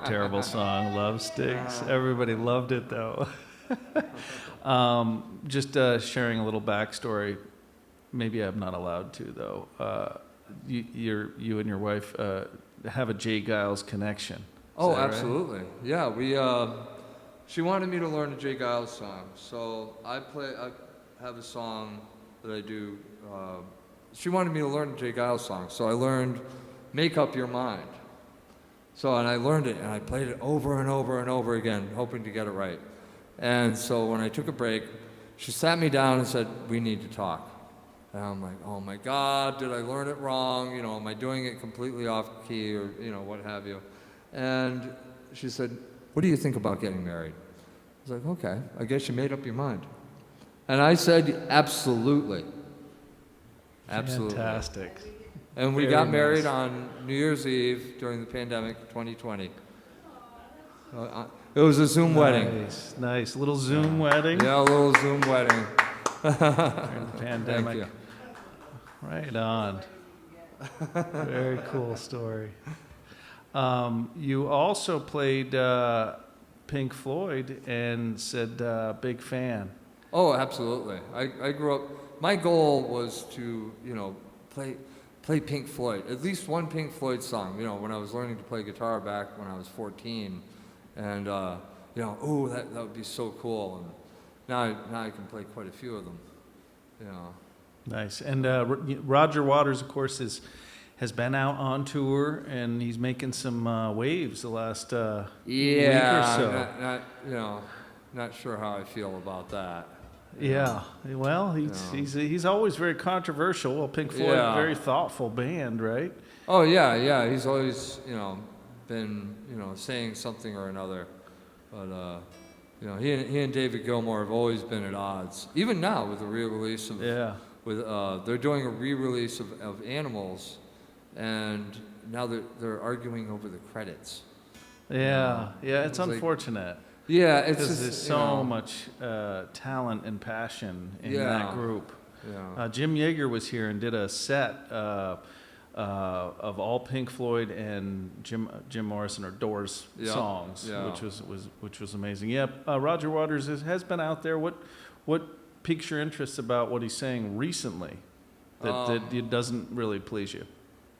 terrible song, Love Stinks. Everybody loved it though. Just sharing a little backstory. Maybe I'm not allowed to though. You and your wife have a Jay Giles connection.
Oh,
right?
absolutely. Yeah, we. She wanted me to learn a Jay Giles song, so I have a song that I do. She wanted me to learn a Jay Giles song, so I learned "Make Up Your Mind." And I learned it, and I played it over and over and over again, hoping to get it right. And so when I took a break, she sat me down and said, "We need to talk." And I'm like, oh my God, did I learn it wrong? Am I doing it completely off key or, what have you? And she said, what do you think about getting married? I was like, okay, I guess you made up your mind. And I said, absolutely. Absolutely.
Fantastic.
And we
Very
got married
nice.
on New Year's Eve during the pandemic, 2020. It was a Zoom wedding.
Nice, nice. Little Zoom wedding.
Yeah, a little Zoom wedding.
During the pandemic.
Thank you.
Right on. Very cool story. You also played Pink Floyd and said big fan.
Oh, absolutely. I grew up, my goal was to, play Pink Floyd, at least one Pink Floyd song, when I was learning to play guitar back when I was 14. And, that would be so cool. And now I can play quite a few of them,
Nice. And Roger Waters, of course, has been out on tour, and he's making some waves the last week or so.
Not sure how I feel about that.
Yeah. Well, he's always very controversial. Well, Pink Floyd, very thoughtful band, right?
Oh yeah. He's always been saying something or another, but he and David Gilmour have always been at odds. Even now with the re-release of they're doing a re-release of Animals, and now they're arguing over the credits.
Yeah, it's unfortunate.
Yeah, it's
because
just,
there's so much talent and passion in that group.
Yeah.
Jim Yeager was here and did a set of all Pink Floyd and Jim Morrison or Doors songs, which was amazing. Yeah, Roger Waters has been out there. What piques your interest about what he's saying recently that it doesn't really please you?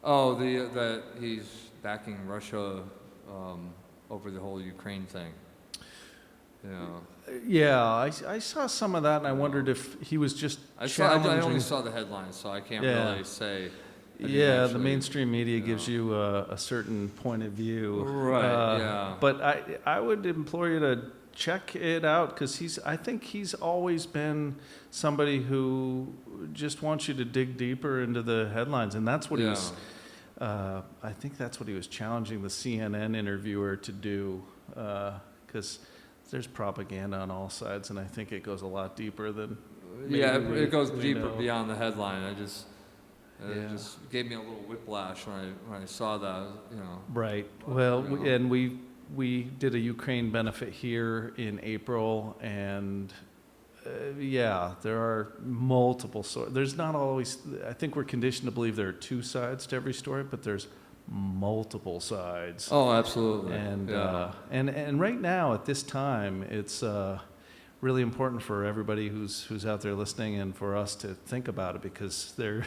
Oh, that he's backing Russia over the whole Ukraine thing.
Yeah, I saw some of that, and I wondered if he was just challenging.
I only saw the headlines, so I can't really say.
The mainstream media gives you a certain point of view.
Right,
But I would implore you to check it out, because I think he's always been somebody who just wants you to dig deeper into the headlines, and that's what he was. I think that's what he was challenging the CNN interviewer to do, because there's propaganda on all sides, and I think it goes a lot deeper than.
It goes deeper beyond the headline. It just gave me a little whiplash when I saw that.
Right. Well, and we did a Ukraine benefit here in April, and there are multiple stories. There's not always. I think we're conditioned to believe there are two sides to every story, but there's multiple sides.
Oh, absolutely.
And and right now at this time, it's really important for everybody who's out there listening, and for us to think about it, because they're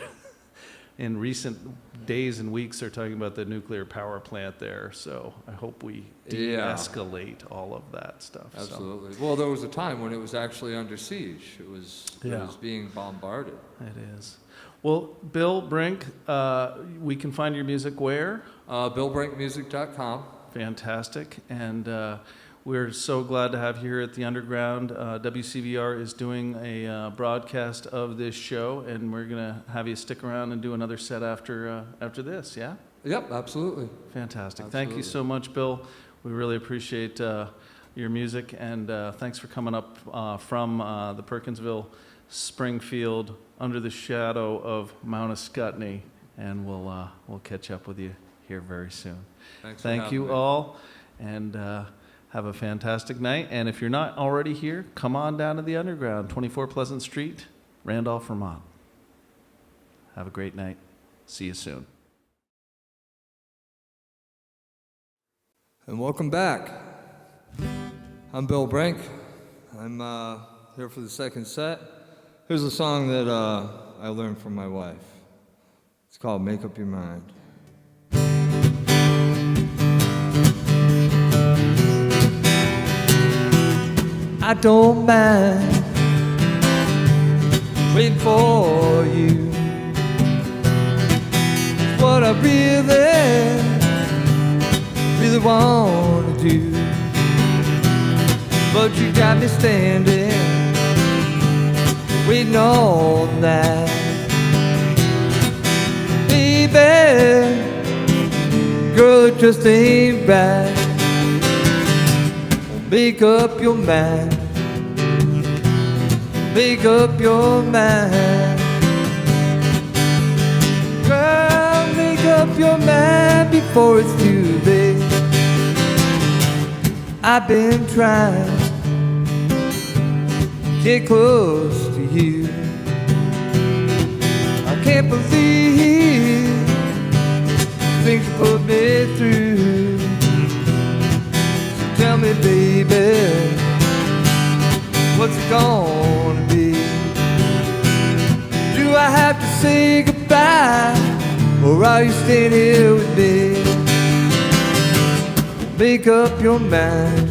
in recent days and weeks they're talking about the nuclear power plant there. So I hope we de-escalate all of that stuff.
Absolutely. Well, there was a time when it was actually under siege. It was being bombarded.
It is. Well, Bill Brink, we can find your music where?
BillBrinkMusic.com.
Fantastic. And we're so glad to have you here at the Underground. WCVR is doing a broadcast of this show, and we're going to have you stick around and do another set after this, yeah?
Yep, absolutely.
Fantastic.
Absolutely.
Thank you so much, Bill. We really appreciate your music, and thanks for coming up from the Perkinsville Springfield, under the shadow of Mount Ascutney, and we'll catch up with you here very soon. Thank you all, and have a fantastic night. And if you're not already here, come on down to the Underground, 24 Pleasant Street, Randolph, Vermont. Have a great night. See you soon.
And welcome back. I'm Bill Brink. I'm here for the second set. Here's a song that I learned from my wife. It's called Make Up Your Mind.
I don't mind waiting for you. It's what I really want to do. But you got me standing, waiting on that. Baby, girl, it just ain't right. Make up your mind. Make up your mind. Girl, make up your mind before it's too late. I've been trying to get close to you. I can't believe things you put me through. So tell me, baby, what's it gonna be? Do I have to say goodbye, or are you staying here with me? Make up your mind.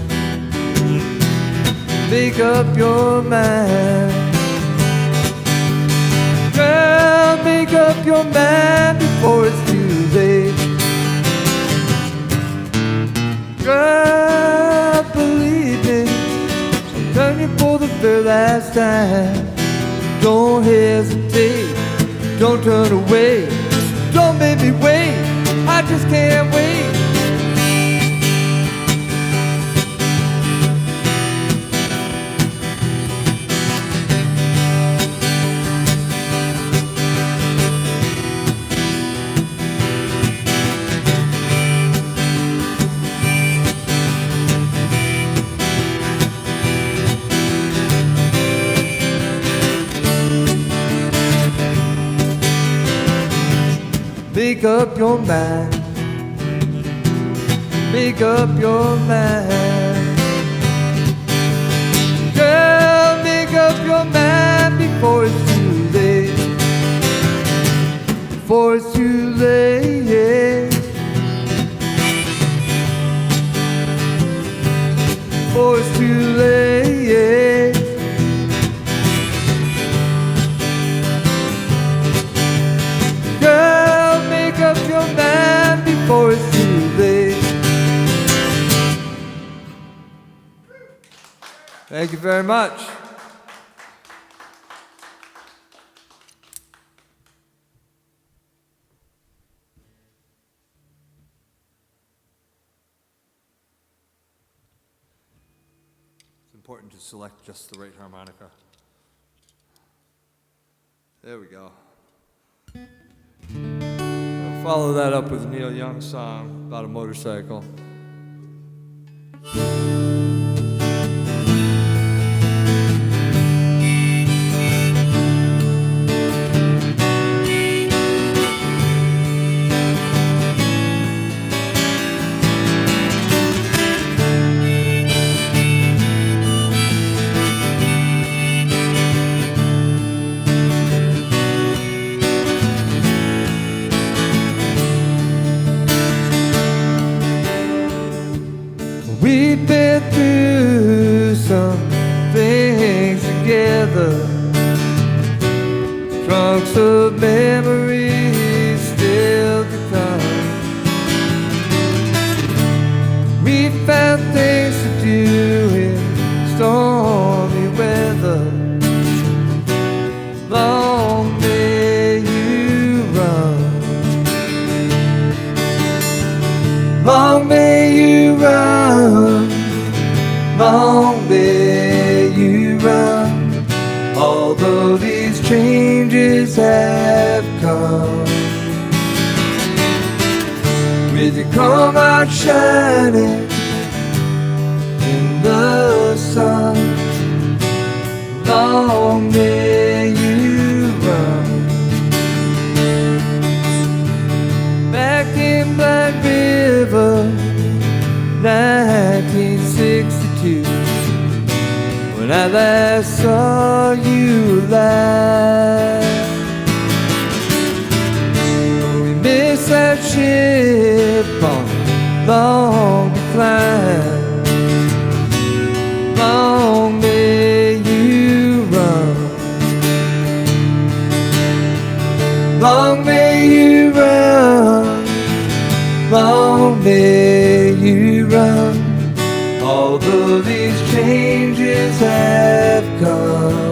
Make up your mind. Girl, make up your mind before it's too late. Girl, believe me, I'm telling you for the very last time. Don't hesitate, don't turn away, don't make me wait, I just can't wait. Make up your mind. Make up your mind. Girl, make up your mind before it's too late. Before it's too late. Before it's too late. Girl, make up your mind before it's too late. Thank you very much. It's important to select just the right harmonica. There we go. I'll follow that up with a Neil Young song about a motorcycle. We've been through some things together, trunks of memories still to come. We found things to do in stormy weather. Long may you run. Long may you run. Long may you run. Although these changes have come, with your come out shining in the sun. Long may you run. Back in Black River, 1962, when I last saw you alive. We missed that ship on a long decline. Long may you run. Long may you run. Long may you run. Although these changes have come,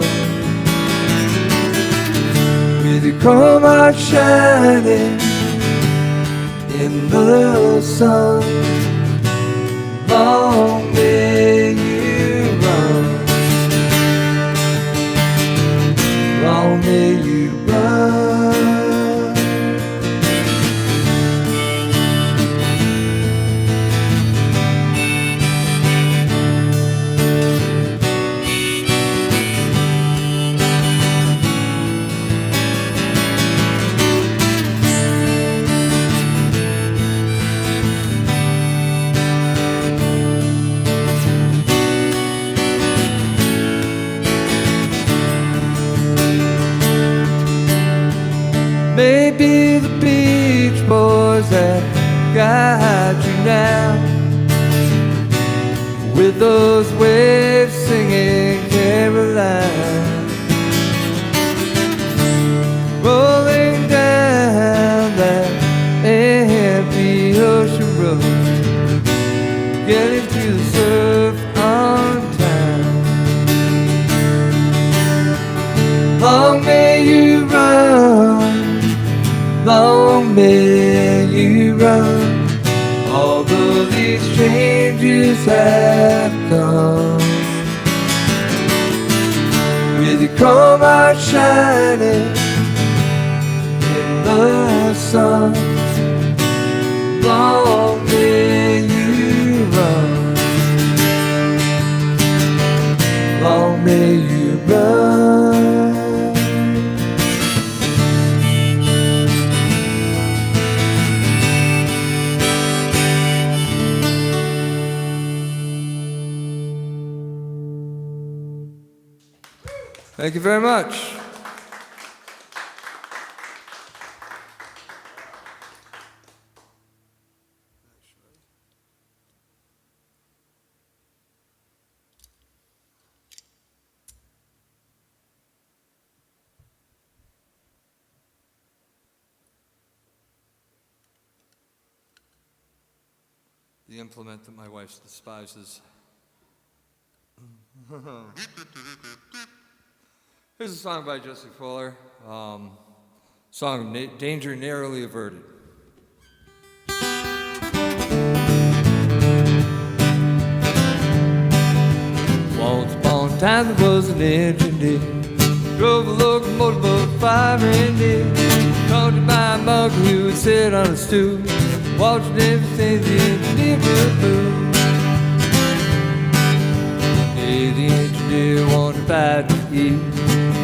with your come out shining in the sun. Long may you long may you run. Maybe the Beach Boys that got you now, with those waves singing Caroline, rolling down that empty ocean road, getting to the surf on time. Long may you run, long may you run, although these changes have come. With your chrome heart shining in the sun, long may you run, long may you run. Thank you very much. The implement that my wife despises. Here's a song by Jesse Fuller, song Danger Narrowly Averted. Once upon a time there was an engineer, drove a locomotive of 5 reindeer, talked to my monk who would sit on a stool, watching everything the engineer would do. The engineer wanted bad to eat,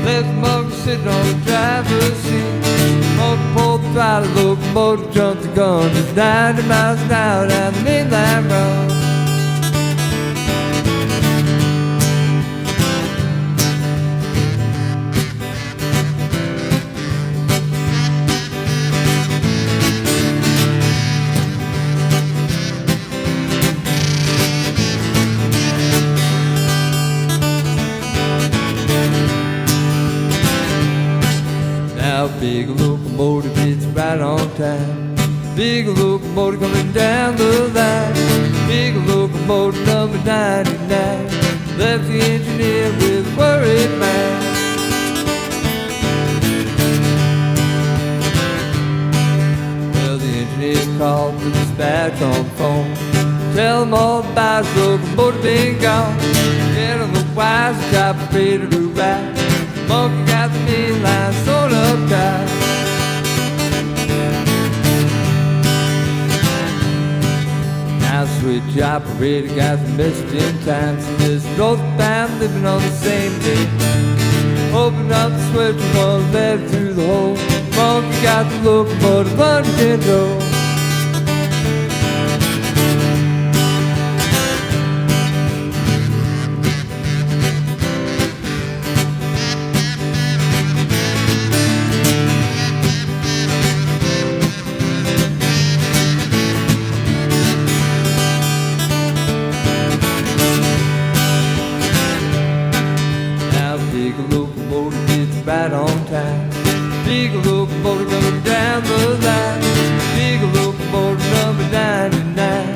left the monk sitting on the driver's seat. Monk pulled the throttle, locomotive jumped the gun to 90 miles an hour down the mainline road. Big locomotive, it's right on time. Big locomotive coming down the line. Big locomotive number 99 left the engineer with a worried mind. Well, the engineer called the dispatch on the phone, tell them all about his locomotive being gone. Get on the wires, the chopper ready to ride. Monkey got the main line sort of tight. Now switch operator got the message in time. So this northbound living on the same day. Open up the switch and one left through the hole. Monkey got the locomotive under control. Right on time. Big locomotive coming down the line. Big locomotive number 99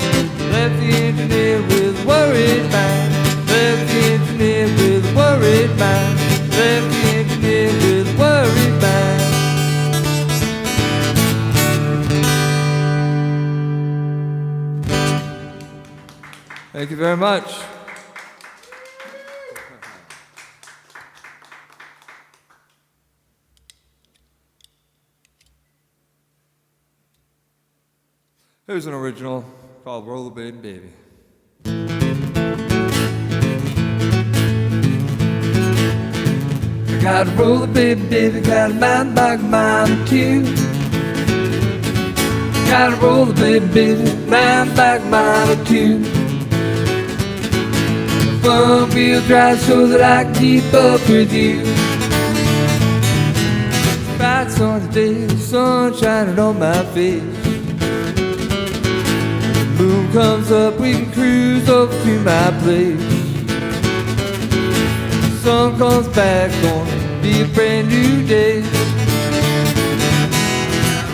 left the engineer with a worried mind. Left the engineer with a worried mind. Left the engineer with a worried mind. Thank you very much.
Here's an original called Rollerblade Baby.
I got a rollerblade baby, got a mountain bike, mine too. Got a rollerblade baby, mountain bike, mine too. Front wheel drive so that I can keep up with you. Bright sunny day, the sun shining on my face. When the moon comes up, we can cruise over to my place. The sun comes back, gonna be a brand new day.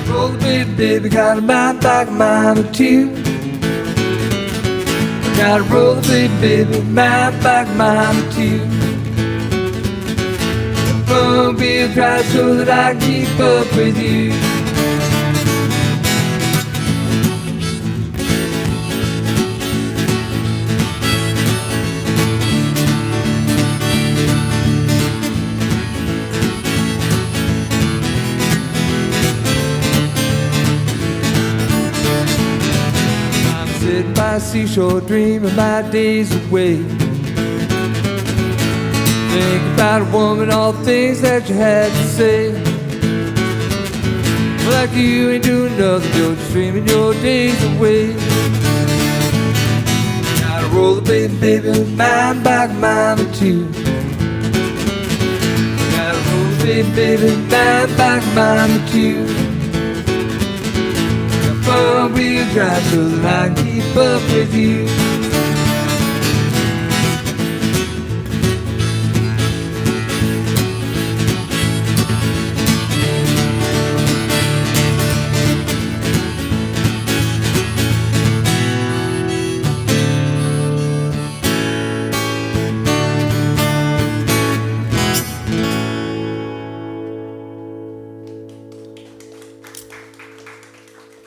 Rollerblade baby, got a mountain bike, mine or two. I got a rollerblade baby, mountain bike, mine or two. Front wheel drive so that I can keep up with you. I'm sitting by a seashore dreaming my days away. Think about a woman, all the things that you had to say. Like you ain't doing nothing, you're just dreaming your days away. Got a rollerblade baby, mountain bike, mine or two. Got a rollerblade baby, mountain bike, mine or two. Got front wheel drive so that I can keep up with you.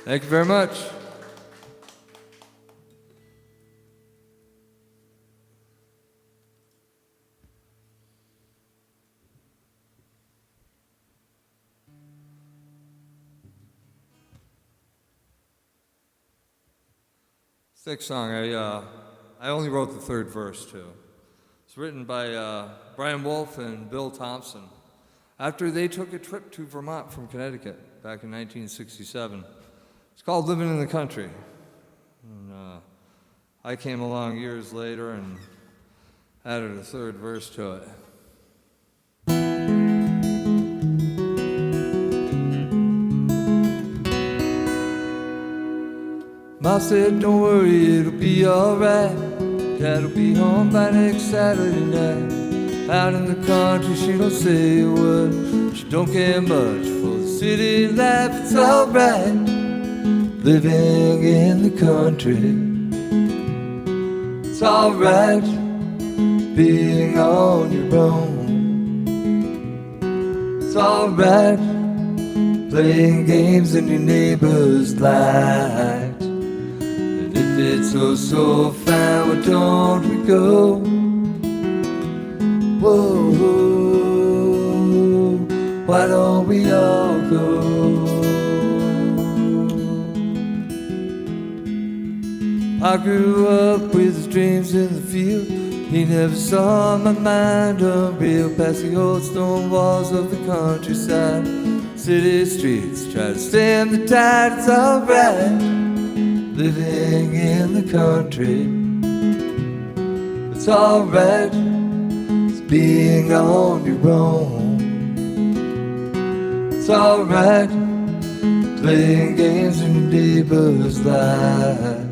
Thank you very much. Next song, I only wrote the third verse too. It's written by Brian Wolf and Bill Thompson after they took a trip to Vermont from Connecticut back in 1967. It's called Living in the Country. And, I came along years later and added a third verse to it.
Ma said, don't worry, it'll be alright. Dad'll be home by next Saturday night. Out in the country, she don't say a word. She don't care much for the city life, it's alright. Living in the country, it's alright. Being on your own, it's alright. Playing games in your neighbor's light. And if it's so fine, why don't we go? Whoa, why don't we all go? I grew up with his dreams in the field. He never saw my mind unreal. Past the old stone walls of the countryside, city streets try to stem the tide. It's alright, living in the country. It's alright, it's being on your own. It's alright, playing games in your neighbor's light.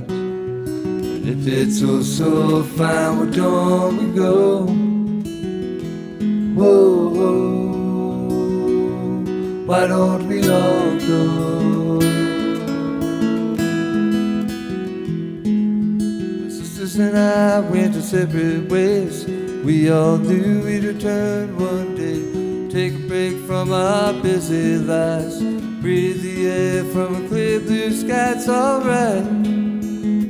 And if it's so fine, why don't we go? Whoa, why don't we all go? My sisters and I went our separate ways. We all knew we'd return one day. Take a break from our busy lives. Breathe the air from a clear blue sky. It's alright,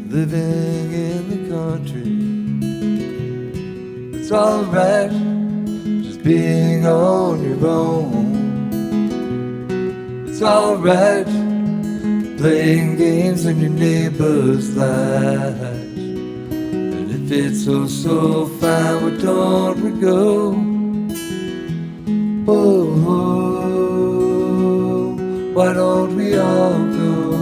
living in the country. It's alright, just being on your own. It's alright, playing games in your neighbor's light. And if it's so fine, why don't we go? Oh, why don't we all go?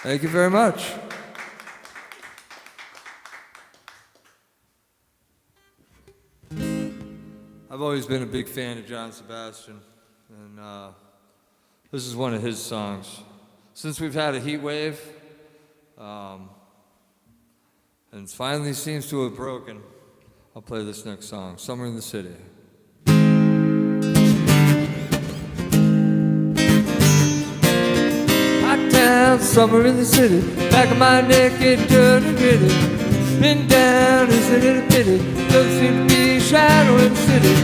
Thank you very much. I've always been a big fan of John Sebastian, and this is one of his songs. Since we've had a heat wave, and it finally seems to have broken, I'll play this next song, Summer in the City. Hot town, summer in the city, back of my neck it turning gritty. Been down, isn't it a pity? Doesn't seem to be a shadow in the city.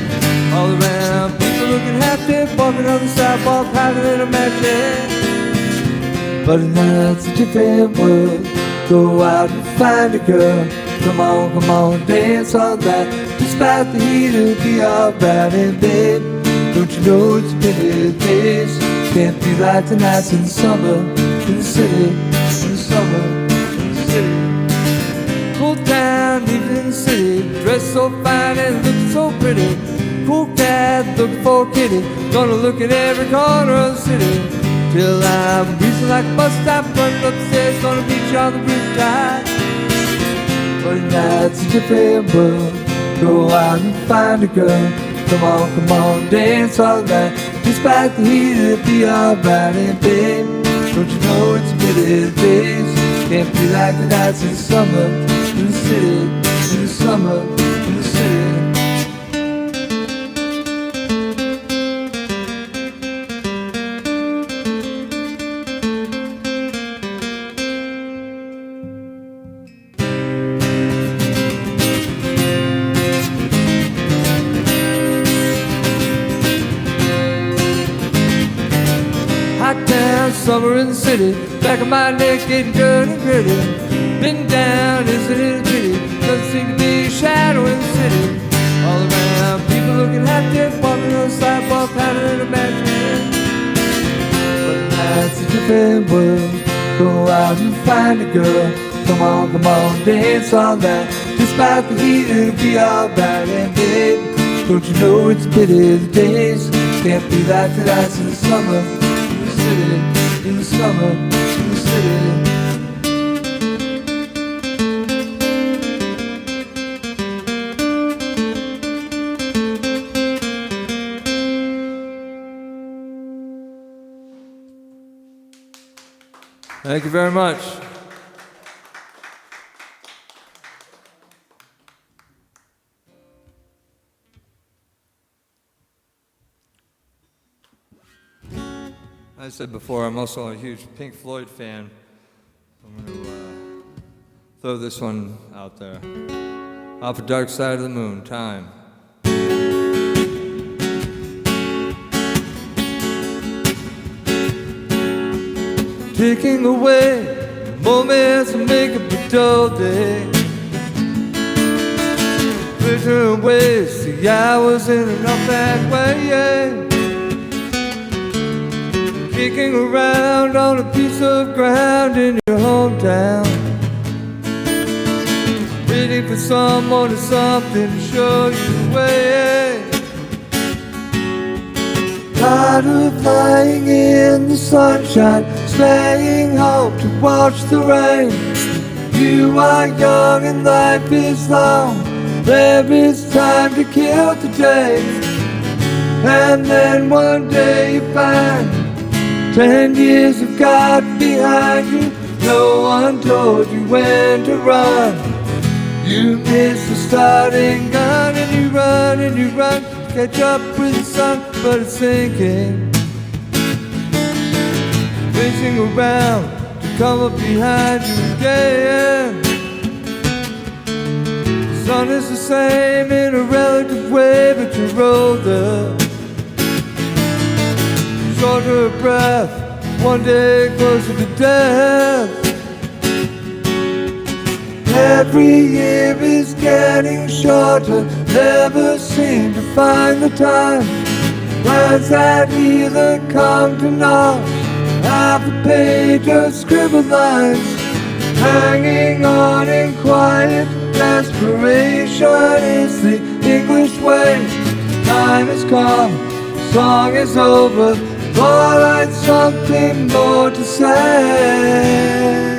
All around, people looking half dead, walking on the sidewalk, hiding in a mattress. But at night's a different world. Go out and find a girl. Come on, dance all night. Despite the heat, it'll be alright. And babe, don't you know it's been a days? Can't be like the nights in the summer in the city, in the summer in the city. Cool town, living in the city, dressed so fine and looking so pretty. Cool cat looking for a kitty, gonna look at every corner of the city. Till I'm breezing like a bus stop, running upstairs, gonna meet you on the rooftop. But at night's a different world. Go out and find a girl. Come on, dance all night. Despite the heat, it'll be alright. And babe, don't you know it's bitter days? Can't be like the nights in the summer in the city, in the summer in the city. Summer in the city, back of my neck getting dirt and gritty. Been down, isn't it a pity? Doesn't seem to be a shadow in the city. All around, people looking half dead, walking on the sidewalk, pounding in a mattress. But night's a different world. Go out and find a girl. Come on, dance all night. Despite the heat, it'll be alright. And babe, don't you know it's bitter days? Can't be like the nights in the summer in the city. In the summer, in the city. Thank you very much. I said before, I'm also a huge Pink Floyd fan. I'm going to throw this one out there. Off the Dark Side of the Moon, Time. Taking away the moments that make up a dull day. Glittering waste the hours in an up-back way, yeah. Kicking around on a piece of ground in your hometown, waiting for someone or something to show you the way. Tired of lying in the sunshine, staying home to watch the rain. You are young and life is long. There is time to kill today. And then one day you find 10 years have got behind you. No one told you when to run. You miss the starting gun, and you run and you run to catch up with the sun, but it's sinking, racing around to come up behind you again. The sun is the same in a relative way, but you're older, shorter of breath, one day closer to death. Head
Every year is getting shorter, never seem to find the time. Words that either come to naught, half a page of scribbled lines, hanging on in quiet desperation is the English way. Time is come, song is over, thought I'd something more to say.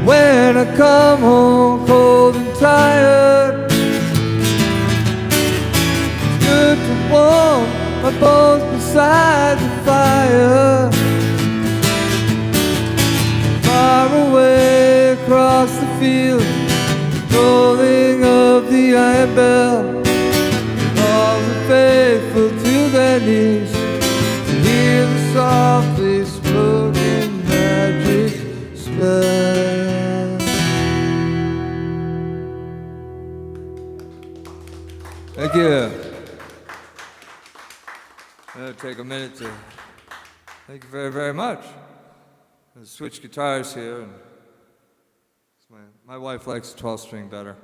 When I come home cold and tired, it's good to warm my bones beside the fire. Far away across the field, tolling of the iron bell, all the faithful to their knees to hear the softly spoken magic spell. Thank you. I'll take a minute to thank you very, very much. I switched guitars here, and my wife likes the 12-string better.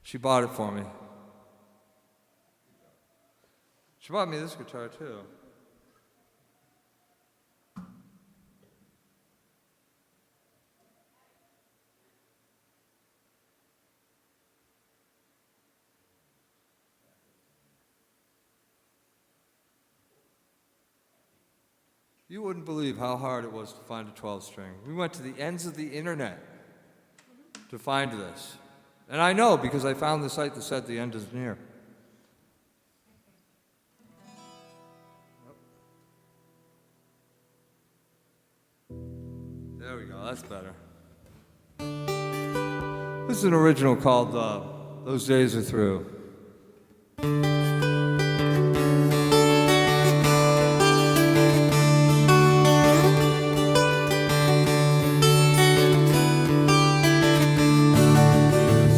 She bought it for me. She bought me this guitar too. You wouldn't believe how hard it was to find a 12-string. We went to the ends of the internet to find this. And I know because I found the site that said the end is near. There we go, that's better. This is an original called Those Days Are Through.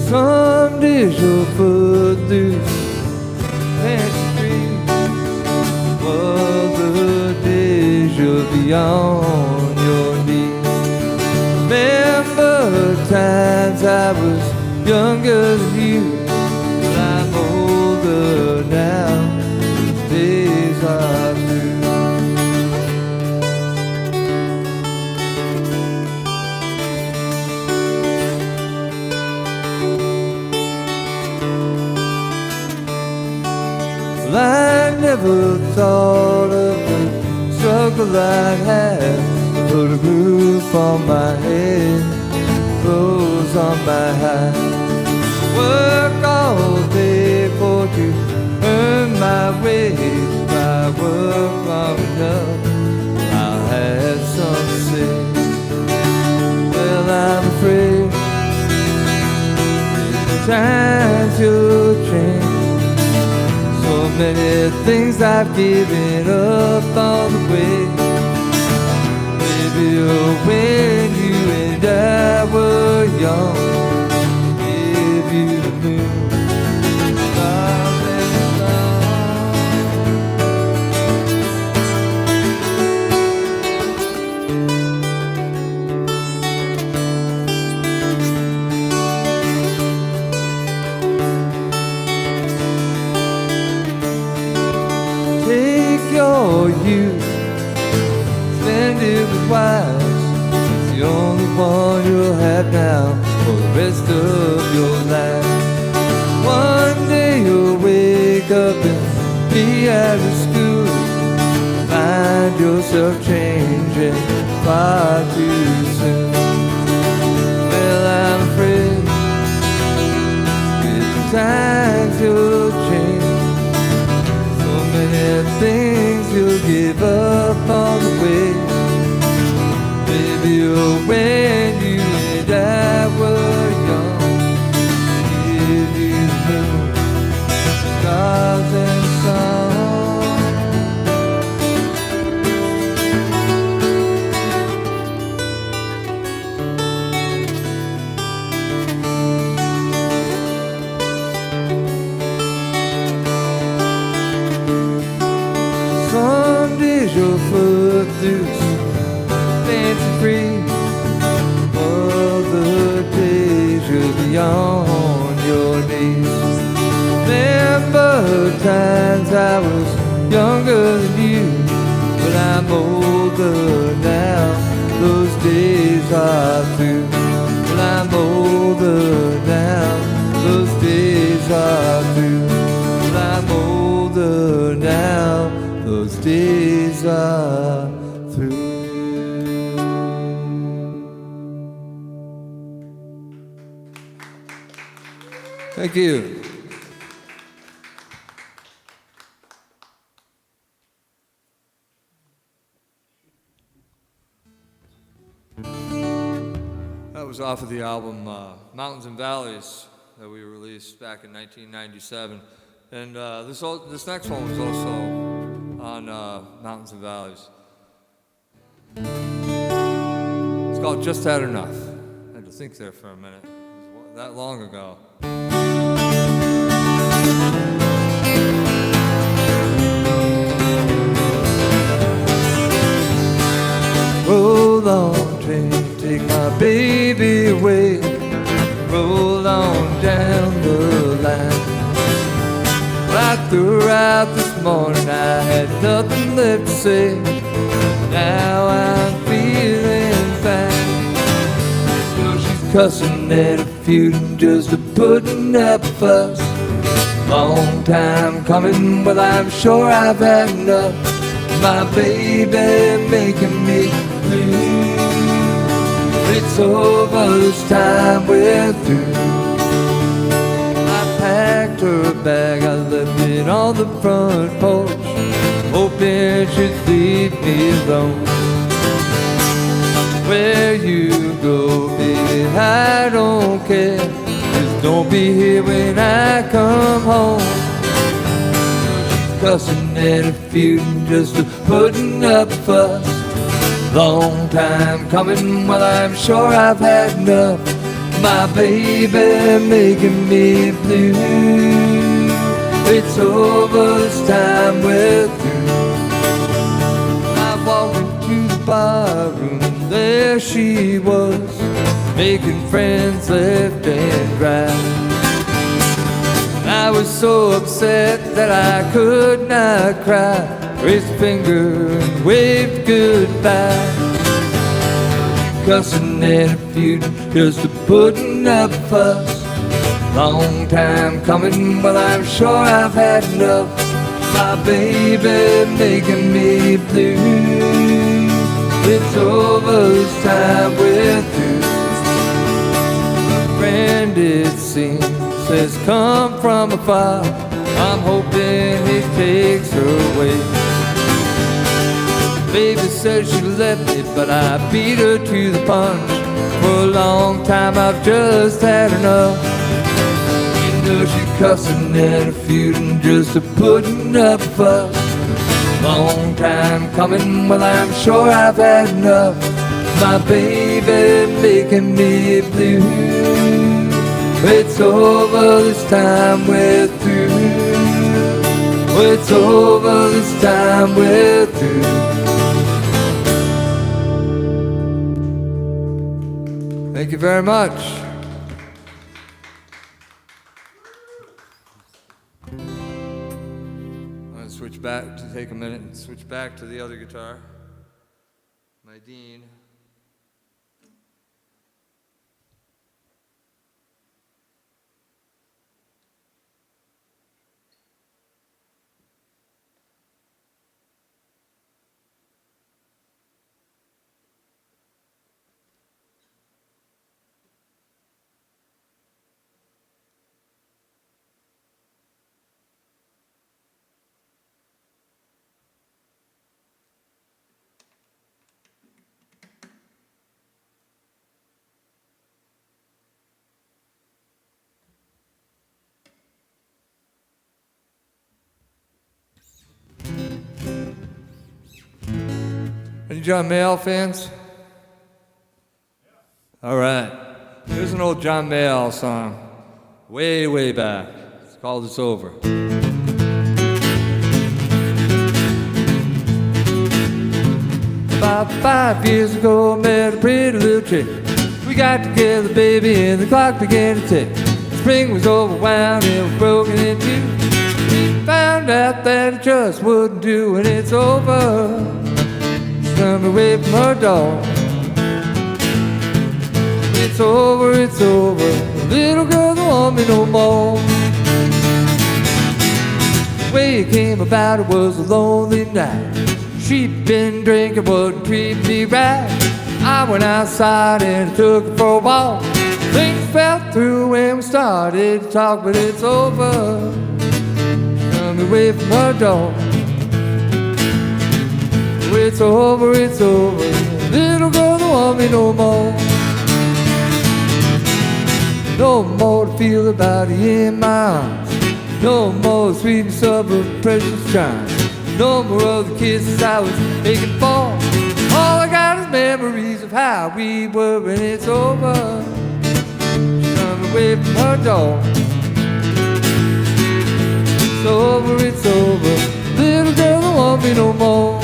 Some days you'll footloose Main Street, other days you'll be on your knees. Remember times I was younger than you, but I'm older now, those days are through. I never thought of the struggle I'd have. Put a roof on my head, clothes on my hide. Work all day for to earn my wage. If I work long enough, I'll have some say. Well, I'm afraid times you'll change. So many things I've given up on the way. Maybe when you and I were young, give you the moon, stars and your youth, spend it with wise. It's the only one you'll have now for the rest of your life. One day you'll wake up and be out of school, find yourself changing far too soon. Well, I'm afraid with times you'll change. Many things you'll give up on the way. Maybe when you and I were young, days are through. Well, I'm older now. Those days are through. Well, I'm older now. Those days are through. Thank you. That was off of the album Mountains and Valleys that we released back in 1997. And this next one was also on Mountains and Valleys. It's called Just Had Enough. I had to think there for a minute. It was that long ago. Roll on, train, take my baby away. Roll on down the line. Right throughout this morning I had nothing left to say. Now I'm feeling fine. Well, she's cussing and a feuding, just a putting up a fuss. Long time coming, well I'm sure I've had enough. My baby making me blue. It's over, this time we're through. I packed her bag, I left it on the front porch, hoping she'd leave me alone. Where you go, baby, I don't care. Just don't be here when I come home. She's cussing and a feuding, just a putting up a fuss. Long time coming, well I'm sure I've had enough. My baby making me blue. It's over, this time we're through. I walked into the bar room and there she was, making friends left and right. I was so upset that I could not cry. Raised a finger and waved goodbye. Cussing and a feuding, just a putting up a fuss. Long time coming, but I'm sure I've had enough. My baby making me blue. It's over, this time we're through. A friend it seems says come from afar. I'm hoping he takes her away. Baby says she left me, but I beat her to the punch. For a long time I've just had enough. You know she's cussing and a feuding, just a putting up a fuss. Long time coming, well I'm sure I've had enough. My baby making me blue. It's over, this time we're through. It's over, this time we're through. Thank you very much. I'm going to switch back to take a minute and switch back to the other guitar, my Dean. Any John Mayall fans? All right. Here's an old John Mayall song, way, way back. It's called It's Over. About 5 years ago, I met a pretty little chick. We got together, baby, and the clock began to tick. Spring was overwound and was broken in two. We found out that it just wouldn't do, and it's over. Turned me away from her door. it's over. Little girl don't want me no more. The way it came about, it was a lonely night. She'd been drinking, wouldn't treat me right. I went outside and took her for a walk. Things fell through when we started to talk, but it's over. Come away from her door. It's over, it's over. Little girl don't want me no more. No more to feel about you in my arms. No more sweetness of a precious charm. No more of the kisses I was making for. All I got is memories of how we were when it's over. Come away from her door. It's over, it's over. Little girl don't want me no more.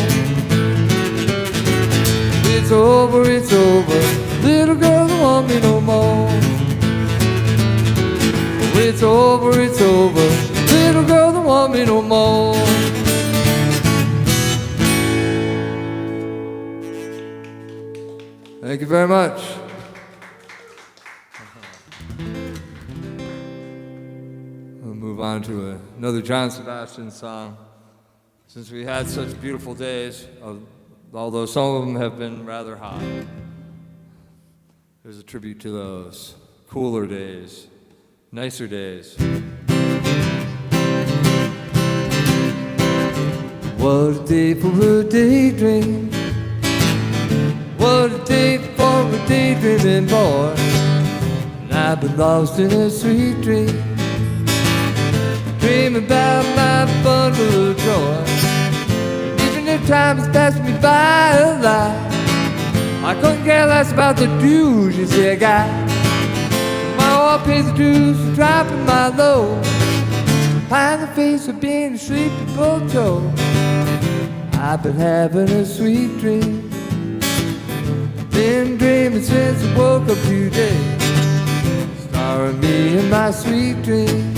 It's over, it's over. Little girl don't want me no more. It's over, it's over. Little girl don't want me no more. Thank you very much. We'll move on to another John Sebastian song. Since we had such beautiful days, although some of them have been rather hot, there's a tribute to those cooler days, nicer days. What a day for a daydream. What a day for a daydreaming boy. And I've been lost in a sweet dream, dreaming about my bundle of joy. Even if time has passed me by a lot, I couldn't care less about the dues you say I got. My all pays the dues for dropping my load, behind the face of being a sleepy boto. I've been having a sweet dream, been dreaming since I woke up today, starring me in my sweet dream.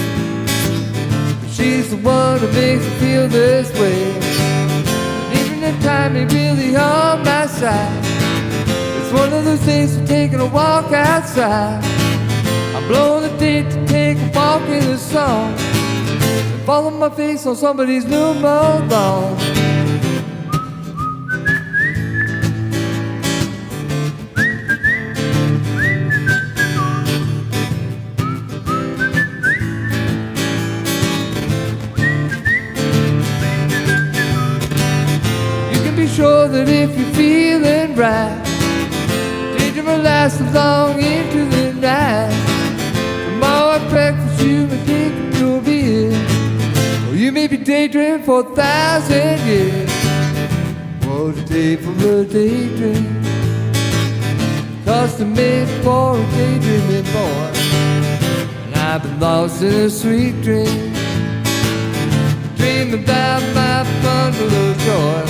She's the one who makes me feel this way, and even if time ain't really on my side, it's one of those days of taking a walk outside. I'm blowing the date to take a walk in the sun, and follow my face on somebody's new mode lawn. Sure that if you're feeling right, danger will last long into the night. Tomorrow at breakfast you may take a to a beer, or you may be daydreaming for 1,000 years. What a day for a daydream, custom made for a daydreaming boy. And I've been lost in a sweet dream, dreaming about my bundle of joy.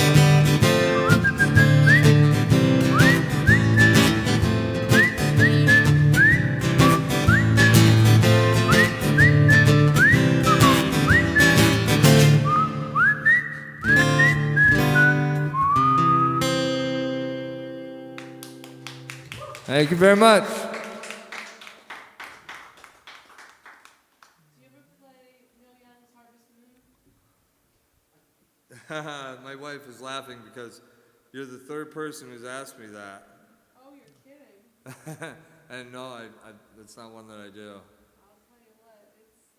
Thank you very much.
Do you ever play Neil Young's Harvest Moon?
My wife is laughing because you're the third person who's asked me that.
Oh, you're kidding.
And no, that's not one that I do.
I'll tell you what, it's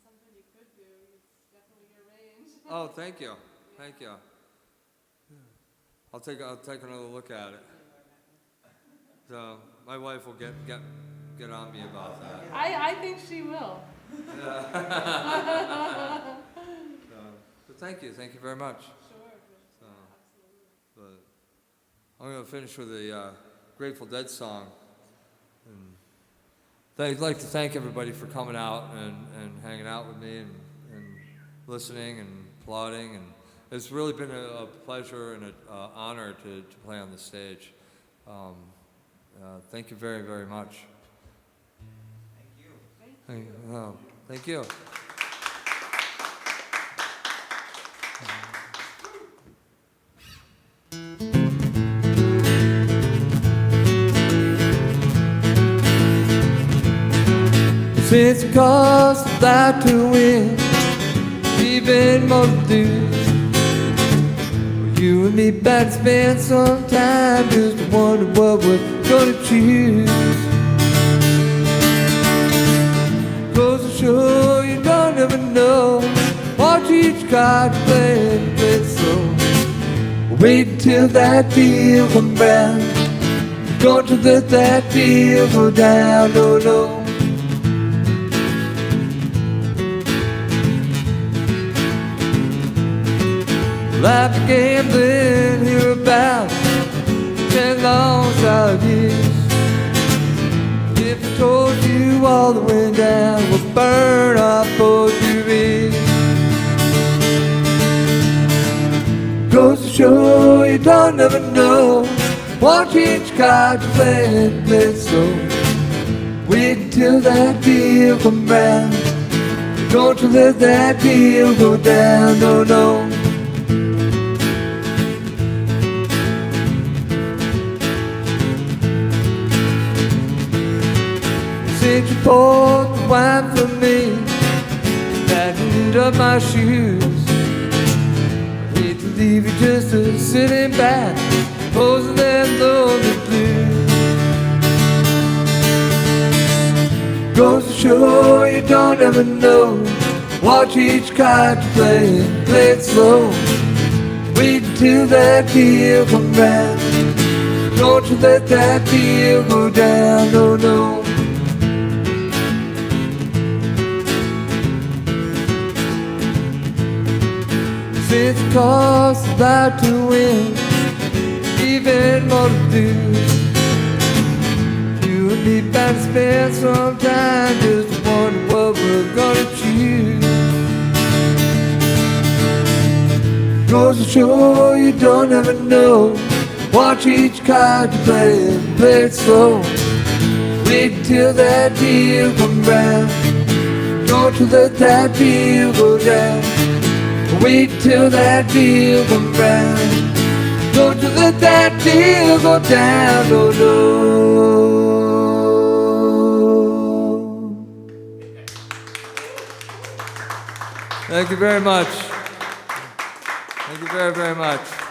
something you could do. It's definitely your range.
Oh, thank you. Thank you. I'll take another look at it. So my wife will get on me about that.
I think she will.
So thank you very much.
Sure.
So, but I'm going to finish with a Grateful Dead song. And I'd like to thank everybody for coming out and hanging out with me and listening and applauding. And it's really been a pleasure and an honor to play on the stage. Thank you very, very much. Thank you. Thank you.
Since it costs a lot to win, even more to lose. You and me about to spend some time just to wonder what we're gonna choose. Goes to show you don't ever know. Watch each card play and play slow. Wait until that deal comes round. Don't you let that deal go down, no, no. Life of gambling hereabouts 10 long solid years. If I told you all the way down will burn off both your ears. Goes to show you don't ever know. Watch each card you play and play slow. Wait until that deal comes round. Don't you let that deal go down, no, no. Since you poured the wine for me, tightened up my shoes. I hate to leave you just a sitting back, posing that lonely blues. Goes to show you don't ever know. Watch each card you play and play it slow. Wait until that deal comes round. Don't you let that deal go down, no, no. Since it costs a lot to win, even more to lose. You and me about to spend some time just to wonder what we're gonna choose. Goes to show you don't ever know. Watch each card you play and play it slow. Wait until that deal comes round. Don't you let that deal go down. Wait till that deal comes round. Don't you let that deal go down, no, no. Thank you very much. Thank you very, very much.